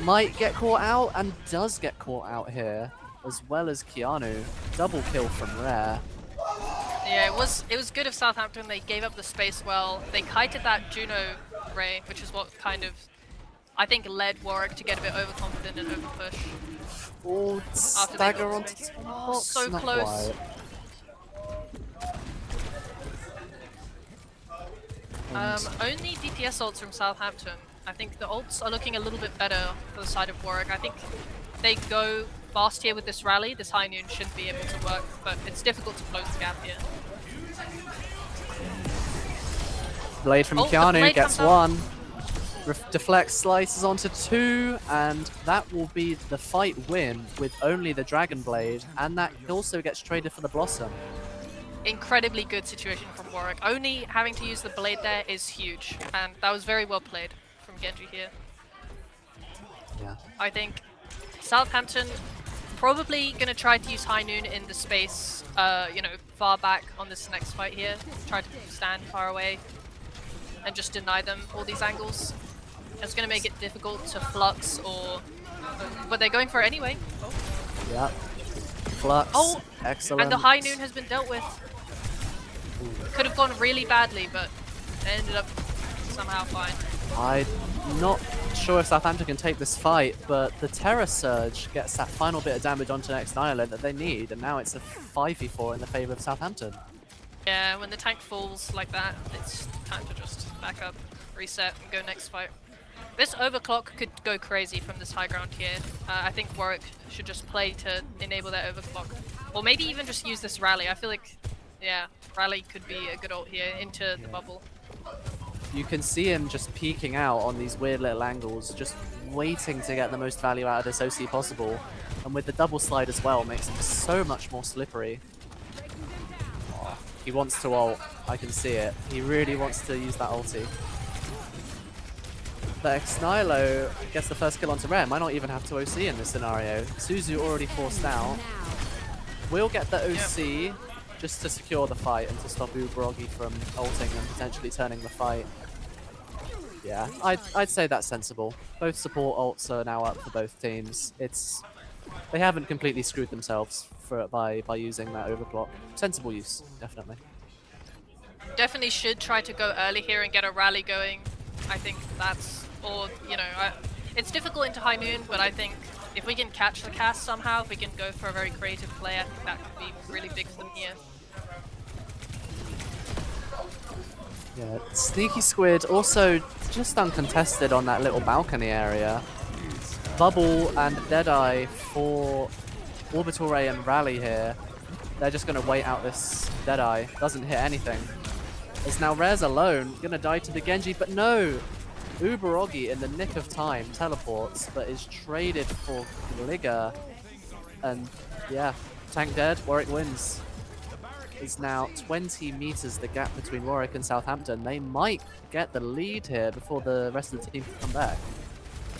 Might get caught out, and does get caught out here, as well as Keanu. Double kill from Rare. Yeah, it was good of Southampton. They gave up the space well. They kited that Juno Ray, which is what kind of I think led Warwick to get a bit overconfident and overpush Oh, after they stagger got onto the space. the Oh, box, so not close. quite. Only DPS ults from Southampton. I think the ults are looking a little bit better for the side of Warwick. I think if they go fast here with this rally, this high noon shouldn't be able to work, but it's difficult to close the gap here. Blade from Oh, the Keanu blade gets comes out. one. Deflects, slices onto two, and that will be the fight win with only the Dragon Blade, and that also gets traded for the Blossom. Incredibly good situation from Warwick. Only having to use the blade there is huge, and that was very well played from Genji here. Yeah. I think Southampton probably going to try to use High Noon in the space, far back on this next fight here. Try to stand far away and just deny them all these angles. It's going to make it difficult to flux or... but they're going for it anyway. Oh. Yep. Flux. Oh, Excellent. and the High Noon has been dealt with. Could have gone really badly, but it ended up somehow fine. I'm not sure if Southampton can take this fight, but the Terror Surge gets that final bit of damage onto next Island that they need, and now it's a 5v4 in the favour of Southampton. Yeah, when the tank falls like that, it's time to just back up, reset, and go next fight. This overclock could go crazy from this high ground here. I think Warwick should just play to enable that overclock. Or maybe even just use this rally. I feel like, yeah, rally could be a good ult here into the bubble. You can see him just peeking out on these weird little angles, just waiting to get the most value out of this OC possible. And with the double slide as well, makes him so much more slippery. He wants to ult, I can see it. He really wants to use that ulti. But Xnilo gets the first kill onto Rare, might not even have to OC in this scenario. Suzu already forced out. Will get the OC just to secure the fight and to stop Uberogi from ulting and potentially turning the fight. Yeah, I'd say that's sensible. Both support ults are now up for both teams. They haven't completely screwed themselves by using that overclock. Sensible use, definitely. Definitely should try to go early here and get a rally going. I think that's, or, it's difficult into High Noon, but I think if we can catch the cast somehow, if we can go for a very creative play, I think that could be really big for them here. Yeah, Sneaky Squid also just uncontested on that little balcony area. Bubble and Deadeye for Orbital Ray and Rally here. They're just going to wait out this Deadeye. Doesn't hit anything. It's now Rare's alone, going to die to the Genji, but no! Uberogi in the nick of time teleports, but is traded for Gliga. And yeah, tank dead, Warwick wins. It's now 20 meters the gap between Warwick and Southampton. They might get the lead here before the rest of the team can come back.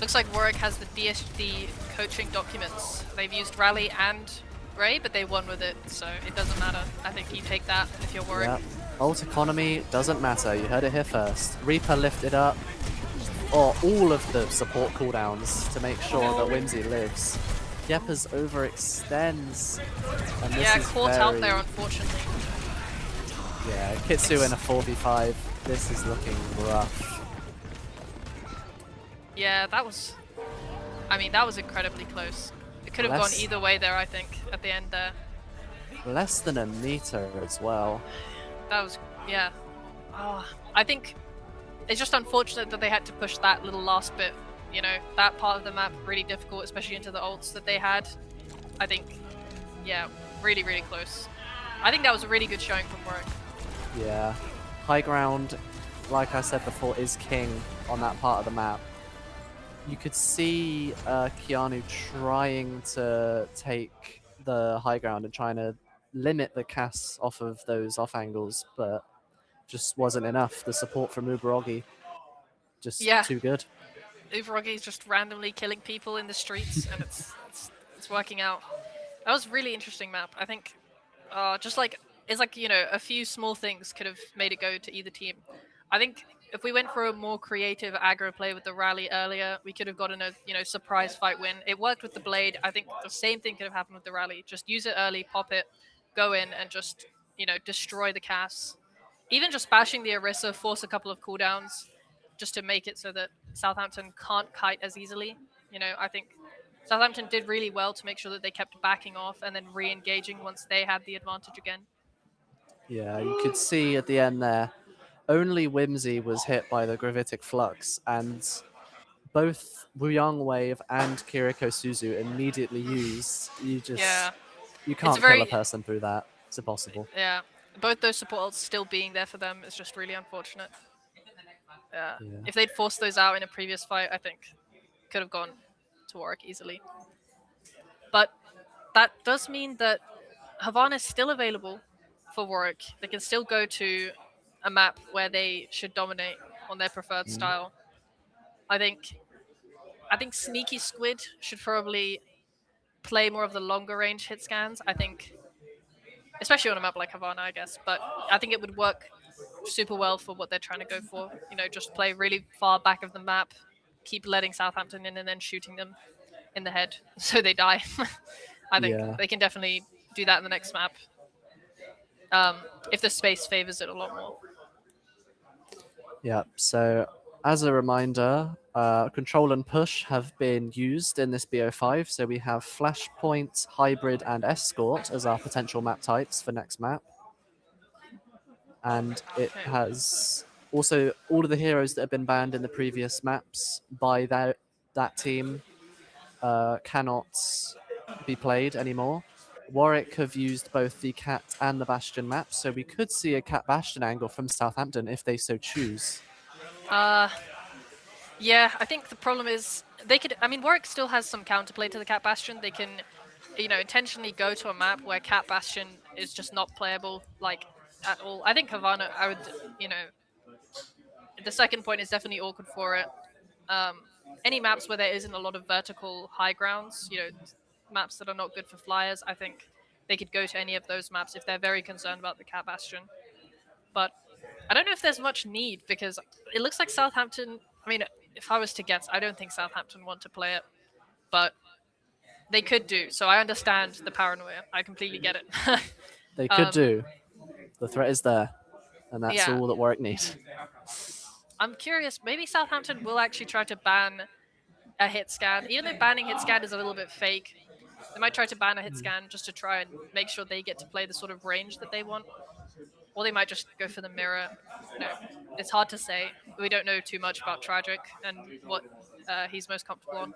Looks like Warwick has the DSD coaching documents. They've used Rally and Ray, but they won with it, so it doesn't matter. I think you take that if you're Warwick. Yep. Ult economy doesn't matter. You heard it here first. Reaper lifted up. Or all of the support cooldowns to make sure that Whimsy lives. Yepers overextends. And this Yeah, is caught very... out there, unfortunately. Yeah, Kitsu in a 4v5. This is looking rough. Yeah, that was incredibly close. It could have gone either way there, I think, at the end there. Less than a meter as well. That was, yeah. Oh, I think it's just unfortunate that they had to push that little last bit. That part of the map really difficult, especially into the ults that they had. I think, yeah, really, really close. I think that was a really good showing from Warwick. Yeah. High ground, like I said before, is king on that part of the map. You could see Keanu trying to take the high ground and trying to limit the casts off of those off angles, but just wasn't enough. The support from Uberogi, just too good. Uberogi is just randomly killing people in the streets, and it's working out. That was a really interesting map. I think, it's like a few small things could have made it go to either team. I think if we went for a more creative aggro play with the rally earlier, we could have gotten a surprise fight win. It worked with the blade. I think the same thing could have happened with the rally. Just use it early, pop it, go in, and just destroy the casts. Even just bashing the Orisa, force a couple of cooldowns. just to make it so that Southampton can't kite as easily. I think Southampton did really well to make sure that they kept backing off and then re-engaging once they had the advantage again. Yeah, you could see at the end there, only Whimsy was hit by the gravitic flux, and both Wuyang Wave and Kiriko Suzu immediately used. You Yeah, can't kill a person through that. It's impossible. yeah. Both those supports still being there for them is just really unfortunate. Yeah. If they'd forced those out in a previous fight, I think could have gone to Warwick easily. But that does mean that Havana is still available for Warwick. They can still go to a map where they should dominate on their preferred style. I think Sneaky Squid should probably play more of the longer range hit scans. I think, especially on a map like Havana, I guess. But I think it would work super well for what they're trying to go for. Just play really far back of the map, keep letting Southampton in, and then shooting them in the head so they die. I think they can definitely do that in the next map. If the space favors it a lot more. Yeah, so as a reminder, control and push have been used in this BO5. So we have Flashpoint, Hybrid, and Escort as our potential map types for next map. And it has also all of the heroes that have been banned in the previous maps by that team cannot be played anymore. Warwick have used both the Cat and the Bastion maps, so we could see a Cat Bastion angle from Southampton if they so choose. Yeah, I think the problem is they could. I mean, Warwick still has some counterplay to the Cat Bastion. They can, intentionally go to a map where Cat Bastion is just not playable, like at all. I think Havana. I would, the second point is definitely awkward for it. Any maps where there isn't a lot of vertical high grounds, maps that are not good for flyers, I think they could go to any of those maps if they're very concerned about the Cat Bastion. But I don't know if there's much need because it looks like Southampton. I mean, if I was to guess, I don't think Southampton want to play it, but they could do. So I understand the paranoia. I completely get it. They could do. The threat is there, and that's Yeah. all that Warwick needs. I'm curious. Maybe Southampton will actually try to ban a hit scan, even though banning hit scan is a little bit fake. They might try to ban a hit scan just to try and make sure they get to play the sort of range that they want. Or they might just go for the mirror. It's hard to say. We don't know too much about Tragic and what he's most comfortable on.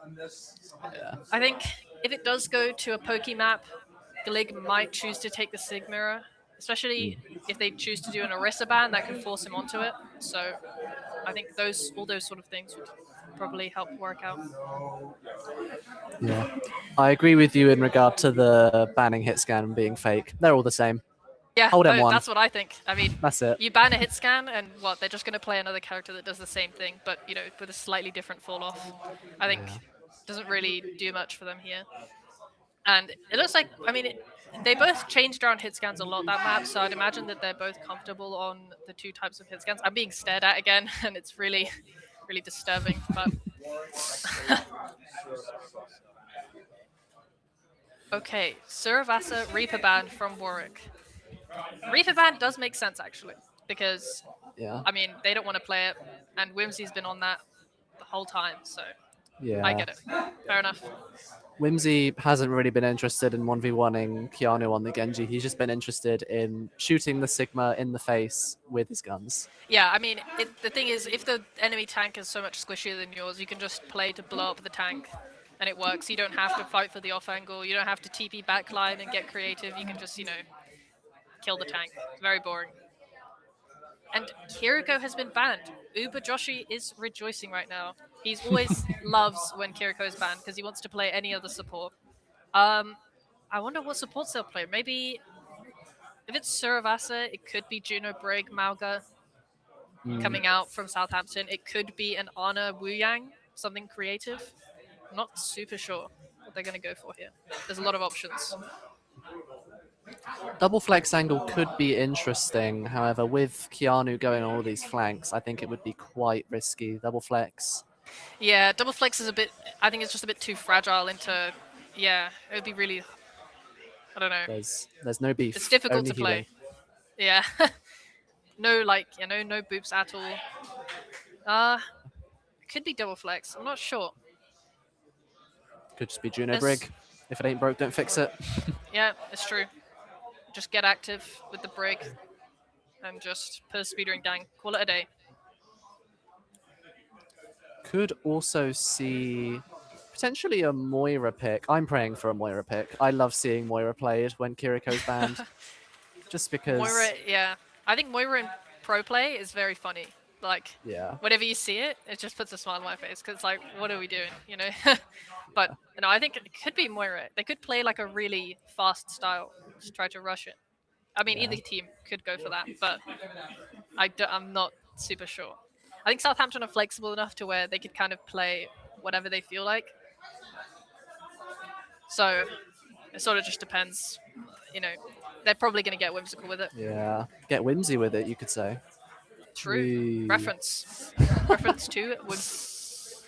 Yeah. I think if it does go to a pokey map, Glig might choose to take the Sig mirror, especially if they choose to do an Orisa ban that can force him onto it. So I think all those sort of things would probably help work out. Yeah. I agree with you in regard to the banning hit scan being fake. They're all the same. Yeah, Hold M1. that's what I think. I mean, That's it. you ban a hit scan, and they're just going to play another character that does the same thing, but with a slightly different fall off. I think doesn't really do much for them here. And it looks like, they both changed around hit scans a lot that map, so I'd imagine that they're both comfortable on the two types of hit scans. I'm being stared at again, and it's really, really disturbing. But okay, Suravasa Reaper ban from Warwick. Reaper ban does make sense actually, because they don't want to play it, and Whimsy's been on that the whole time, so I get it. Fair enough. Whimsy hasn't really been interested in 1v1ing Keanu on the Genji. He's just been interested in shooting the Sigma in the face with his guns. Yeah, the thing is, if the enemy tank is so much squishier than yours, you can just play to blow up the tank, and it works. You don't have to fight for the off angle. You don't have to TP backline and get creative. You can just, kill the tank. It's very boring. And Kiriko has been banned. Uber Joshi is rejoicing right now. He's always loves when Kiriko is banned because he wants to play any other support. I wonder what supports they'll play. Maybe if it's Suravasa, it could be Juno Brig Mauga coming out from Southampton. It could be an Ana Wuyang, something creative. I'm not super sure what they're going to go for here. There's a lot of options. Double flex angle could be interesting. However, with Keanu going on all these flanks, I think it would be quite risky. Double flex. Yeah, double flex is I think it's just a bit too fragile into, it would be really, I don't know. There's no beef. It's difficult only to play. healing. Yeah. No boops at all. It could be double flex. I'm not sure. Could just be Juno This- Brig. If it ain't broke, don't fix it. Yeah, it's true. Just get active with the brig and just put a speedering down. Call it a day. Could also see potentially a Moira pick. I'm praying for a Moira pick. I love seeing Moira played when Kiriko's banned. Just because. Moira, yeah. I think Moira in pro play is very funny. Like, Yeah. whenever you see it, it just puts a smile on my face because it's like, what are we doing, you know? But no, I think it could be Moira. They could play like a really fast style, just try to rush it. I mean, Yeah. either team could go for that, but I'm not super sure. I think Southampton are flexible enough to where they could kind of play whatever they feel like. So it sort of just depends. You know, they're probably going to get whimsical with it. Yeah. Get whimsy with it, you could say. True. Wee. Reference. Reference to was.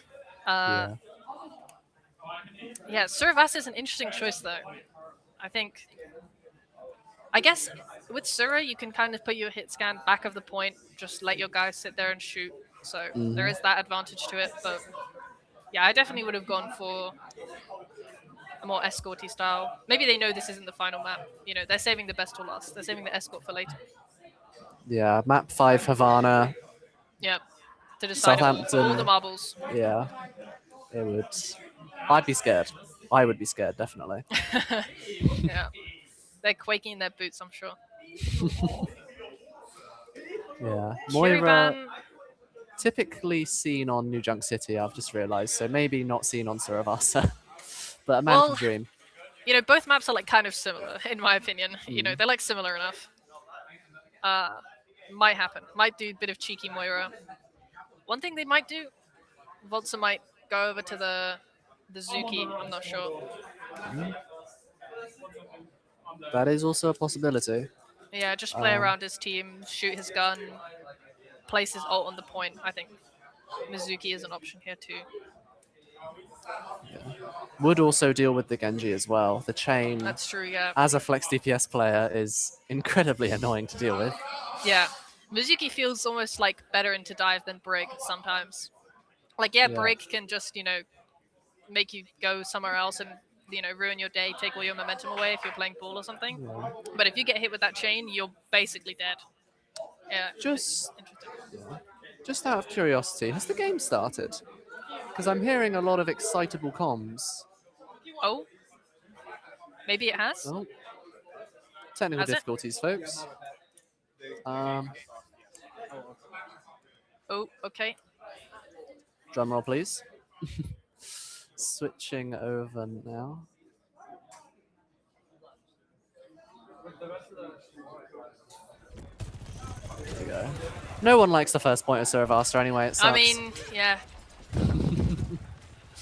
Yeah. Yeah, Suravas is an interesting choice though. I guess with Sura you can kind of put your hit scan back of the point, just let your guys sit there and shoot. So there is that advantage to it. But yeah, I definitely would have gone for a more escorty style. Maybe they know this isn't the final map. You know, they're saving the best till last. They're saving the escort for later. Yeah. Map 5 Havana. Yeah. To decide all the Southampton. marbles. Yeah. It would. I'd be scared. I would be scared, definitely. Yeah. They're quaking in their boots, I'm sure. Yeah. Moira, Kiriban, typically seen on New Junk City, I've just realised. So maybe not seen on Suravasa. But a man Well, can dream. you know, both maps are like kind of similar, in my opinion. You know, they're like similar enough. Might happen. Might do a bit of cheeky Moira. One thing they might do, Volta might go over to the Zuki. I'm not sure. That is also a possibility. Yeah, just play around his team, shoot his gun, place his ult on the point. I think Mizuki is an option here too. Would also deal with the Genji as well. The chain, That's true, yeah. as a flex DPS player, is incredibly annoying to deal with. Yeah. Mizuki feels almost like better into dive than Brig sometimes. Like, yeah, Yeah. Brig can just, you know, make you go somewhere else and, you know, ruin your day, take all your momentum away if you're playing ball or something. Yeah. But if you get hit with that chain, you're basically dead. Yeah. Just, Interesting. just out of curiosity, has the game started? Because I'm hearing a lot of excitable comms. Oh. Maybe it has? Oh, technical Has it? difficulties, folks. Oh, okay. Drum roll, please. Switching over now. There we go. No one likes the first point of Suravasa anyway. It sucks. I mean, yeah.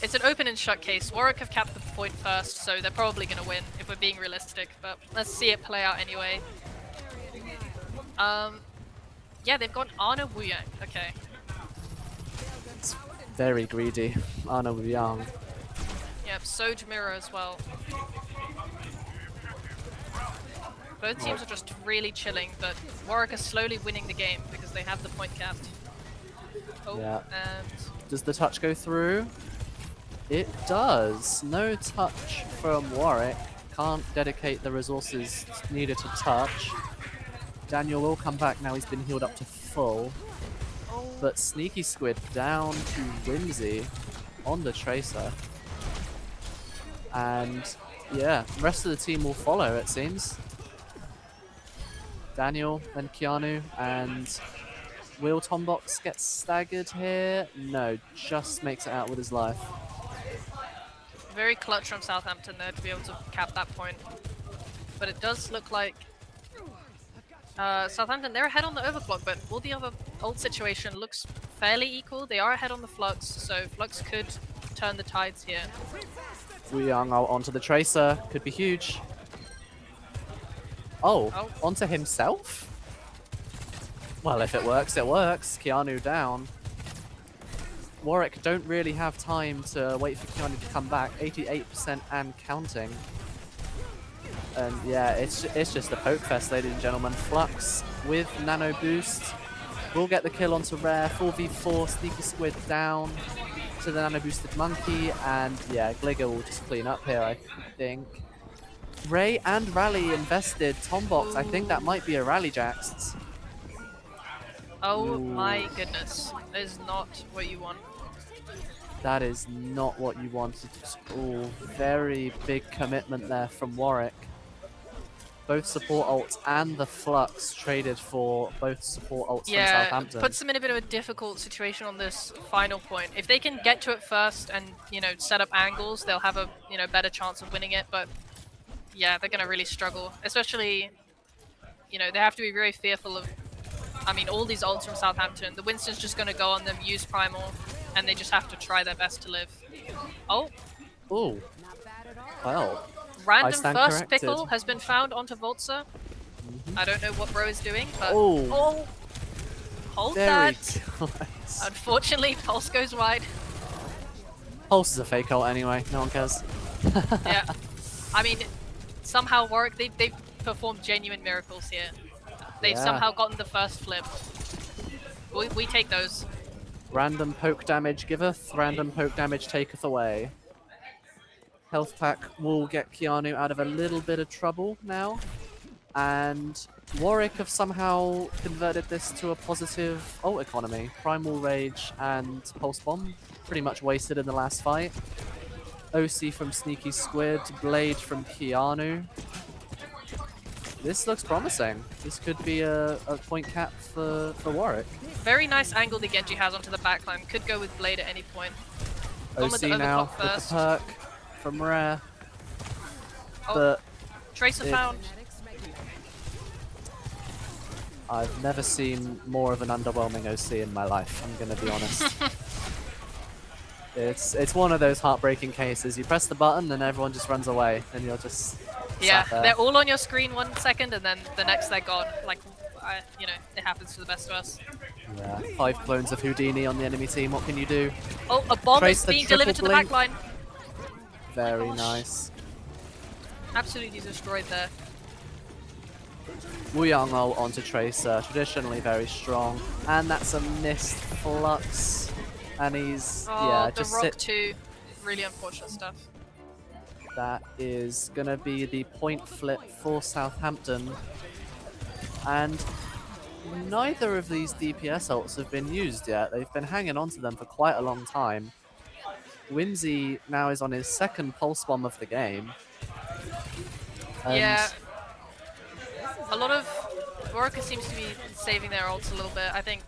It's an open and shut case. Warwick have capped the point first, so they're probably going to win if we're being realistic. But let's see it play out anyway. Yeah, they've got Ana Wuyang. Okay. Very greedy. Ana Wuyang. Yep, Soj Mirror as well. Both teams are just really chilling, but Warwick are slowly winning the game because they have the point capped. Oh, Yeah. and Does the touch go through? It does. No touch from Warwick. Can't dedicate the resources needed to touch. Daniel will come back now. He's been healed up to full. But Sneaky Squid down to Whimsy on the Tracer. And yeah, the rest of the team will follow, it seems. Daniel, then Keanu, and will Tombox get staggered here? No, just makes it out with his life. very clutch from Southampton there to be able to cap that point. But it does look like Southampton, they're ahead on the overclock, but all the other ult situation looks fairly equal. They are ahead on the Flux, so Flux could turn the tides here. Wuyang out onto the Tracer, could be huge. Oh, Oh. onto himself? Well, if it works, it works. Keanu down. Warwick don't really have time to wait for Keanu to come back. 88% and counting. And yeah, it's just a poke fest, ladies and gentlemen. Flux with nano boost. We'll get the kill onto Rare. 4v4, Sneaky Squid down to the Nano Boosted Monkey. And yeah, Gligger will just clean up here, I think. Ray and Rally invested. Tombox, I think that might be a Rally Jax. Oh Ooh. my goodness. That is not what you want. That is not what you wanted. Ooh, very big commitment there from Warwick. Both support ults and the Flux traded for both support ults from Yeah, Southampton. puts them in a bit of a difficult situation on this final point. If they can get to it first and, you know, set up angles, they'll have a, you know, better chance of winning it. But yeah, they're going to really struggle. Especially, you know, they have to be very fearful of, I mean, all these ults from Southampton. The Winston's just going to go on them, use Primal, and they just have to try their best to live. Oh. Ooh. Well. Random stand first corrected. pickle has been found onto Voltza. I don't know what Bro is doing, but... Oh. Hold Very that. close. Unfortunately, Pulse goes wide. Pulse is a fake ult anyway. No one cares. Yeah. I mean, somehow Warwick, they've performed genuine miracles here. They've Yeah. somehow gotten the first flip. We take those. Random poke damage giveth, random poke damage taketh away. Health pack will get Keanu out of a little bit of trouble now. And Warwick have somehow converted this to a positive ult economy. Primal Rage and Pulse Bomb pretty much wasted in the last fight. OC from Sneaky Squid, Blade from Keanu. This looks promising. This could be a point cap for Warwick. Very nice angle the Genji has onto the backline. Could go with Blade at any point. Gone with OC the now overclock with first. the perk from Rare. Oh, But Tracer it- found. I've never seen more of an underwhelming OC in my life, I'm gonna be honest. It's one of those heartbreaking cases. You press the button and everyone just runs away and you're just Yeah, sat there. they're all on your screen 1 second and then the next they're gone. Like, you know, it happens to the best of us. Yeah, 5 clones of Houdini on the enemy team, what can you do? Oh, a bomb Trace is the being delivered to the triple backline. Very gosh. nice. Absolutely destroyed there. Wu Yang ult onto Tracer, traditionally very strong. And that's a missed Flux. And he's, Oh, yeah, the just Rock sit. 2. Really unfortunate stuff. That is going to be the point flip for Southampton. And neither of these DPS ults have been used yet. They've been hanging on to them for quite a long time. Whimsy now is on his second Pulse Bomb of the game. And Yeah. A lot of Warwick seems to be saving their ults a little bit. I think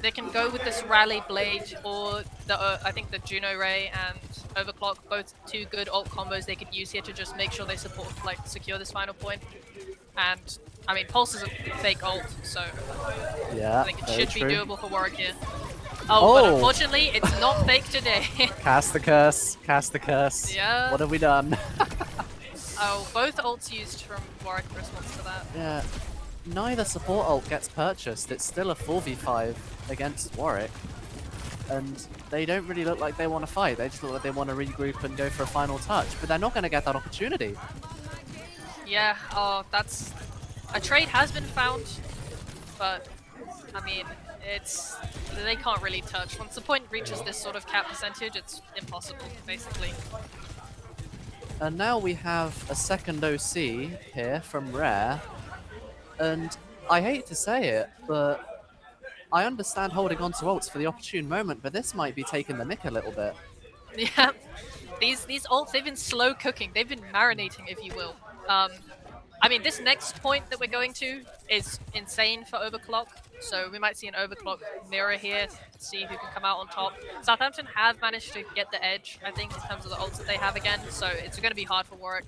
they can go with this Rally Blade or the I think the Juno Ray and Overclock, both 2 good ult combos they could use here to just make sure they secure this final point. And I mean, Pulse is a fake ult, so yeah, I think it very should true. be doable for Warwick here. Oh, but Oh. unfortunately, it's not fake today. Cast the curse, cast the curse. Yeah. What have we done? Oh, both ults used from Warwick in response to that. Yeah, neither support ult gets purchased. It's still a 4v5 against Warwick. And they don't really look like they want to fight. They just look like they want to regroup and go for a final touch. But they're not going to get that opportunity. Yeah, oh, that's... A trade has been found, but, I mean, it's... They can't really touch. Once the point reaches this sort of cap percentage, it's impossible, basically. And now we have a second OC here from Rare. And I hate to say it, but I understand holding on to ults for the opportune moment, but this might be taking the nick a little bit. Yeah, these ults, they've been slow cooking. They've been marinating, if you will. I mean, this next point that we're going to is insane for Overclock. So we might see an Overclock mirror here to see who can come out on top. Southampton have managed to get the edge, I think, in terms of the ults that they have again. So it's going to be hard for Warwick.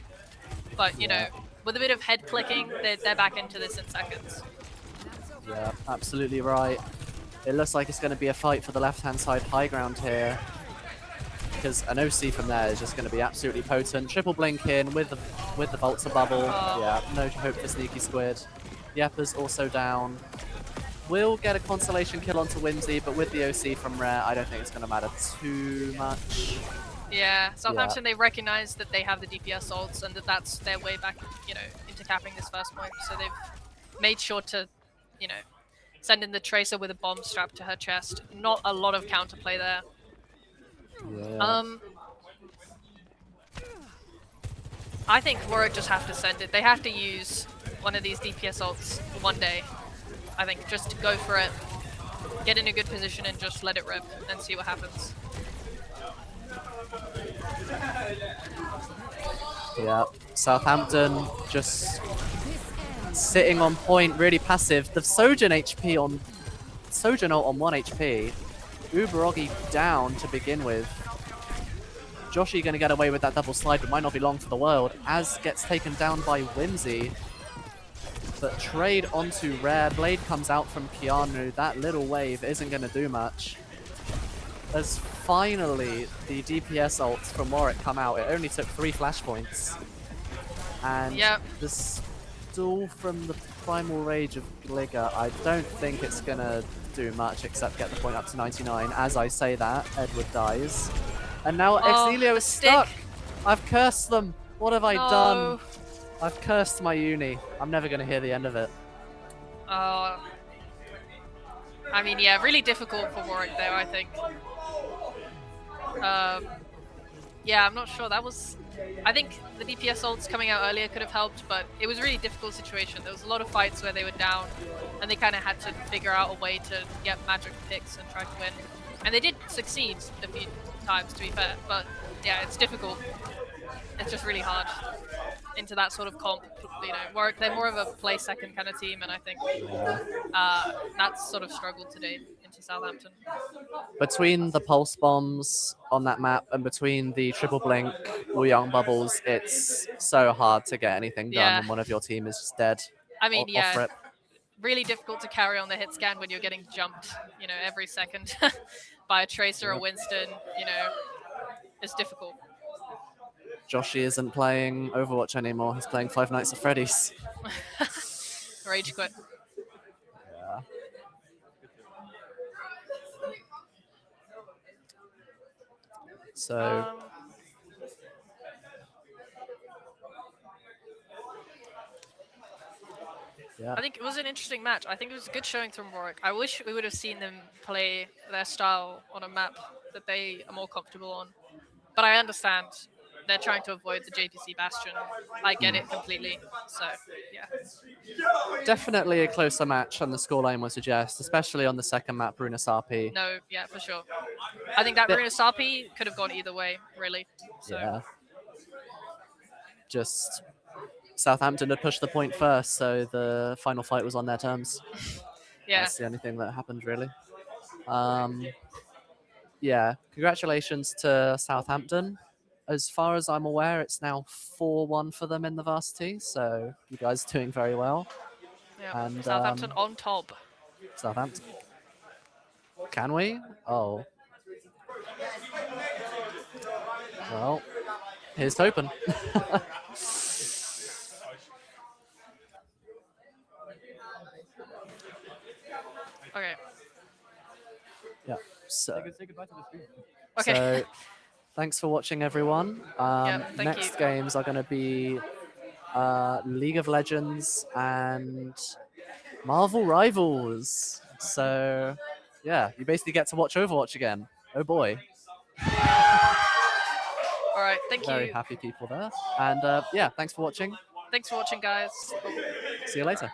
But, you know, with a bit of head clicking, they're back into this in seconds. Yeah, absolutely right. It looks like it's going to be a fight for the left-hand side high ground here. Because an OC from there is just going to be absolutely potent. Triple blink in with the Volta bubble. Oh. Yeah, no hope for Sneaky Squid. Yepper's also down. Will get a consolation kill onto Whimsy, but with the OC from Rare, I don't think it's going to matter too much. Yeah, Southampton, they recognize that they have the DPS ults and that that's their way back, you know, into capping this first point. So they've made sure to, you know, send in the Tracer with a bomb strapped to her chest. Not a lot of counterplay there. Yeah. I think Warwick just have to send it. They have to use one of these DPS ults one day. I think just to go for it, get in a good position and just let it rip and see what happens. Yeah. Southampton just sitting on point, really passive. The Sojourn ult on 1 HP. Uberogi down to begin with. Joshi going to get away with that double slide, but might not be long for the world. Az gets taken down by Whimsy. But trade onto Rare. Blade comes out from Keanu. That little wave isn't going to do much. As finally the DPS ults from Warwick come out, it only took 3 flashpoints. And the stall from the Primal Rage of Gligger, I don't think it's going to do much except get the point up to 99. As I say that, Edward dies. And now Exilio is stuck. I've cursed them. What have I done? I've cursed my uni. I'm never going to hear the end of it. I mean, yeah, really difficult for Warwick there, I think. Yeah, I'm not sure. That was... I think the DPS ults coming out earlier could have helped, but it was a really difficult situation. There was a lot of fights where they were down, and they kind of had to figure out a way to get magic picks and try to win. And they did succeed a few times, to be fair, but yeah, it's difficult. It's just really hard into that sort of comp. You know, Warwick, they're more of a play second kind of team, and I think that's sort of struggled today into Southampton. Between the pulse bombs on that map and between the triple blink Wuyang bubbles, it's so hard to get anything done when one of your team is just dead. I mean, yeah, really difficult to carry on the hit scan when you're getting jumped, you know, every second by a Tracer or Winston. You know, it's difficult. Joshi isn't playing Overwatch anymore. He's playing Five Nights at Freddy's. Rage quit. Yeah. So... yeah. I think it was an interesting match. I think it was a good showing from Warwick. I wish we would have seen them play their style on a map that they are more comfortable on. But I understand. They're trying to avoid the JPC Bastion. I get it completely. So, yeah. Definitely a closer match than the scoreline would suggest, especially on the second map, Bruna Sarpi. No, yeah, for sure. I think that Bruna Sarpi could have gone either way, really. So. Yeah. Just Southampton had pushed the point first, so the final fight was on their terms. Yeah. That's the only thing that happened, really. Yeah, congratulations to Southampton. As far as I'm aware, it's now 4-1 for them in the Varsity, so you guys are doing very well. Yeah, and Southampton on top. Southampton. Can we? Oh. Well, here's hoping. Okay. Yeah. So. Say goodbye to the stream. Okay. So, thanks for watching, everyone. Next you. games are going to be League of Legends and Marvel Rivals. So, yeah, you basically get to watch Overwatch again. Oh boy. All right, thank you. Very happy people there. And yeah, thanks for watching. Thanks for watching, guys. See you later.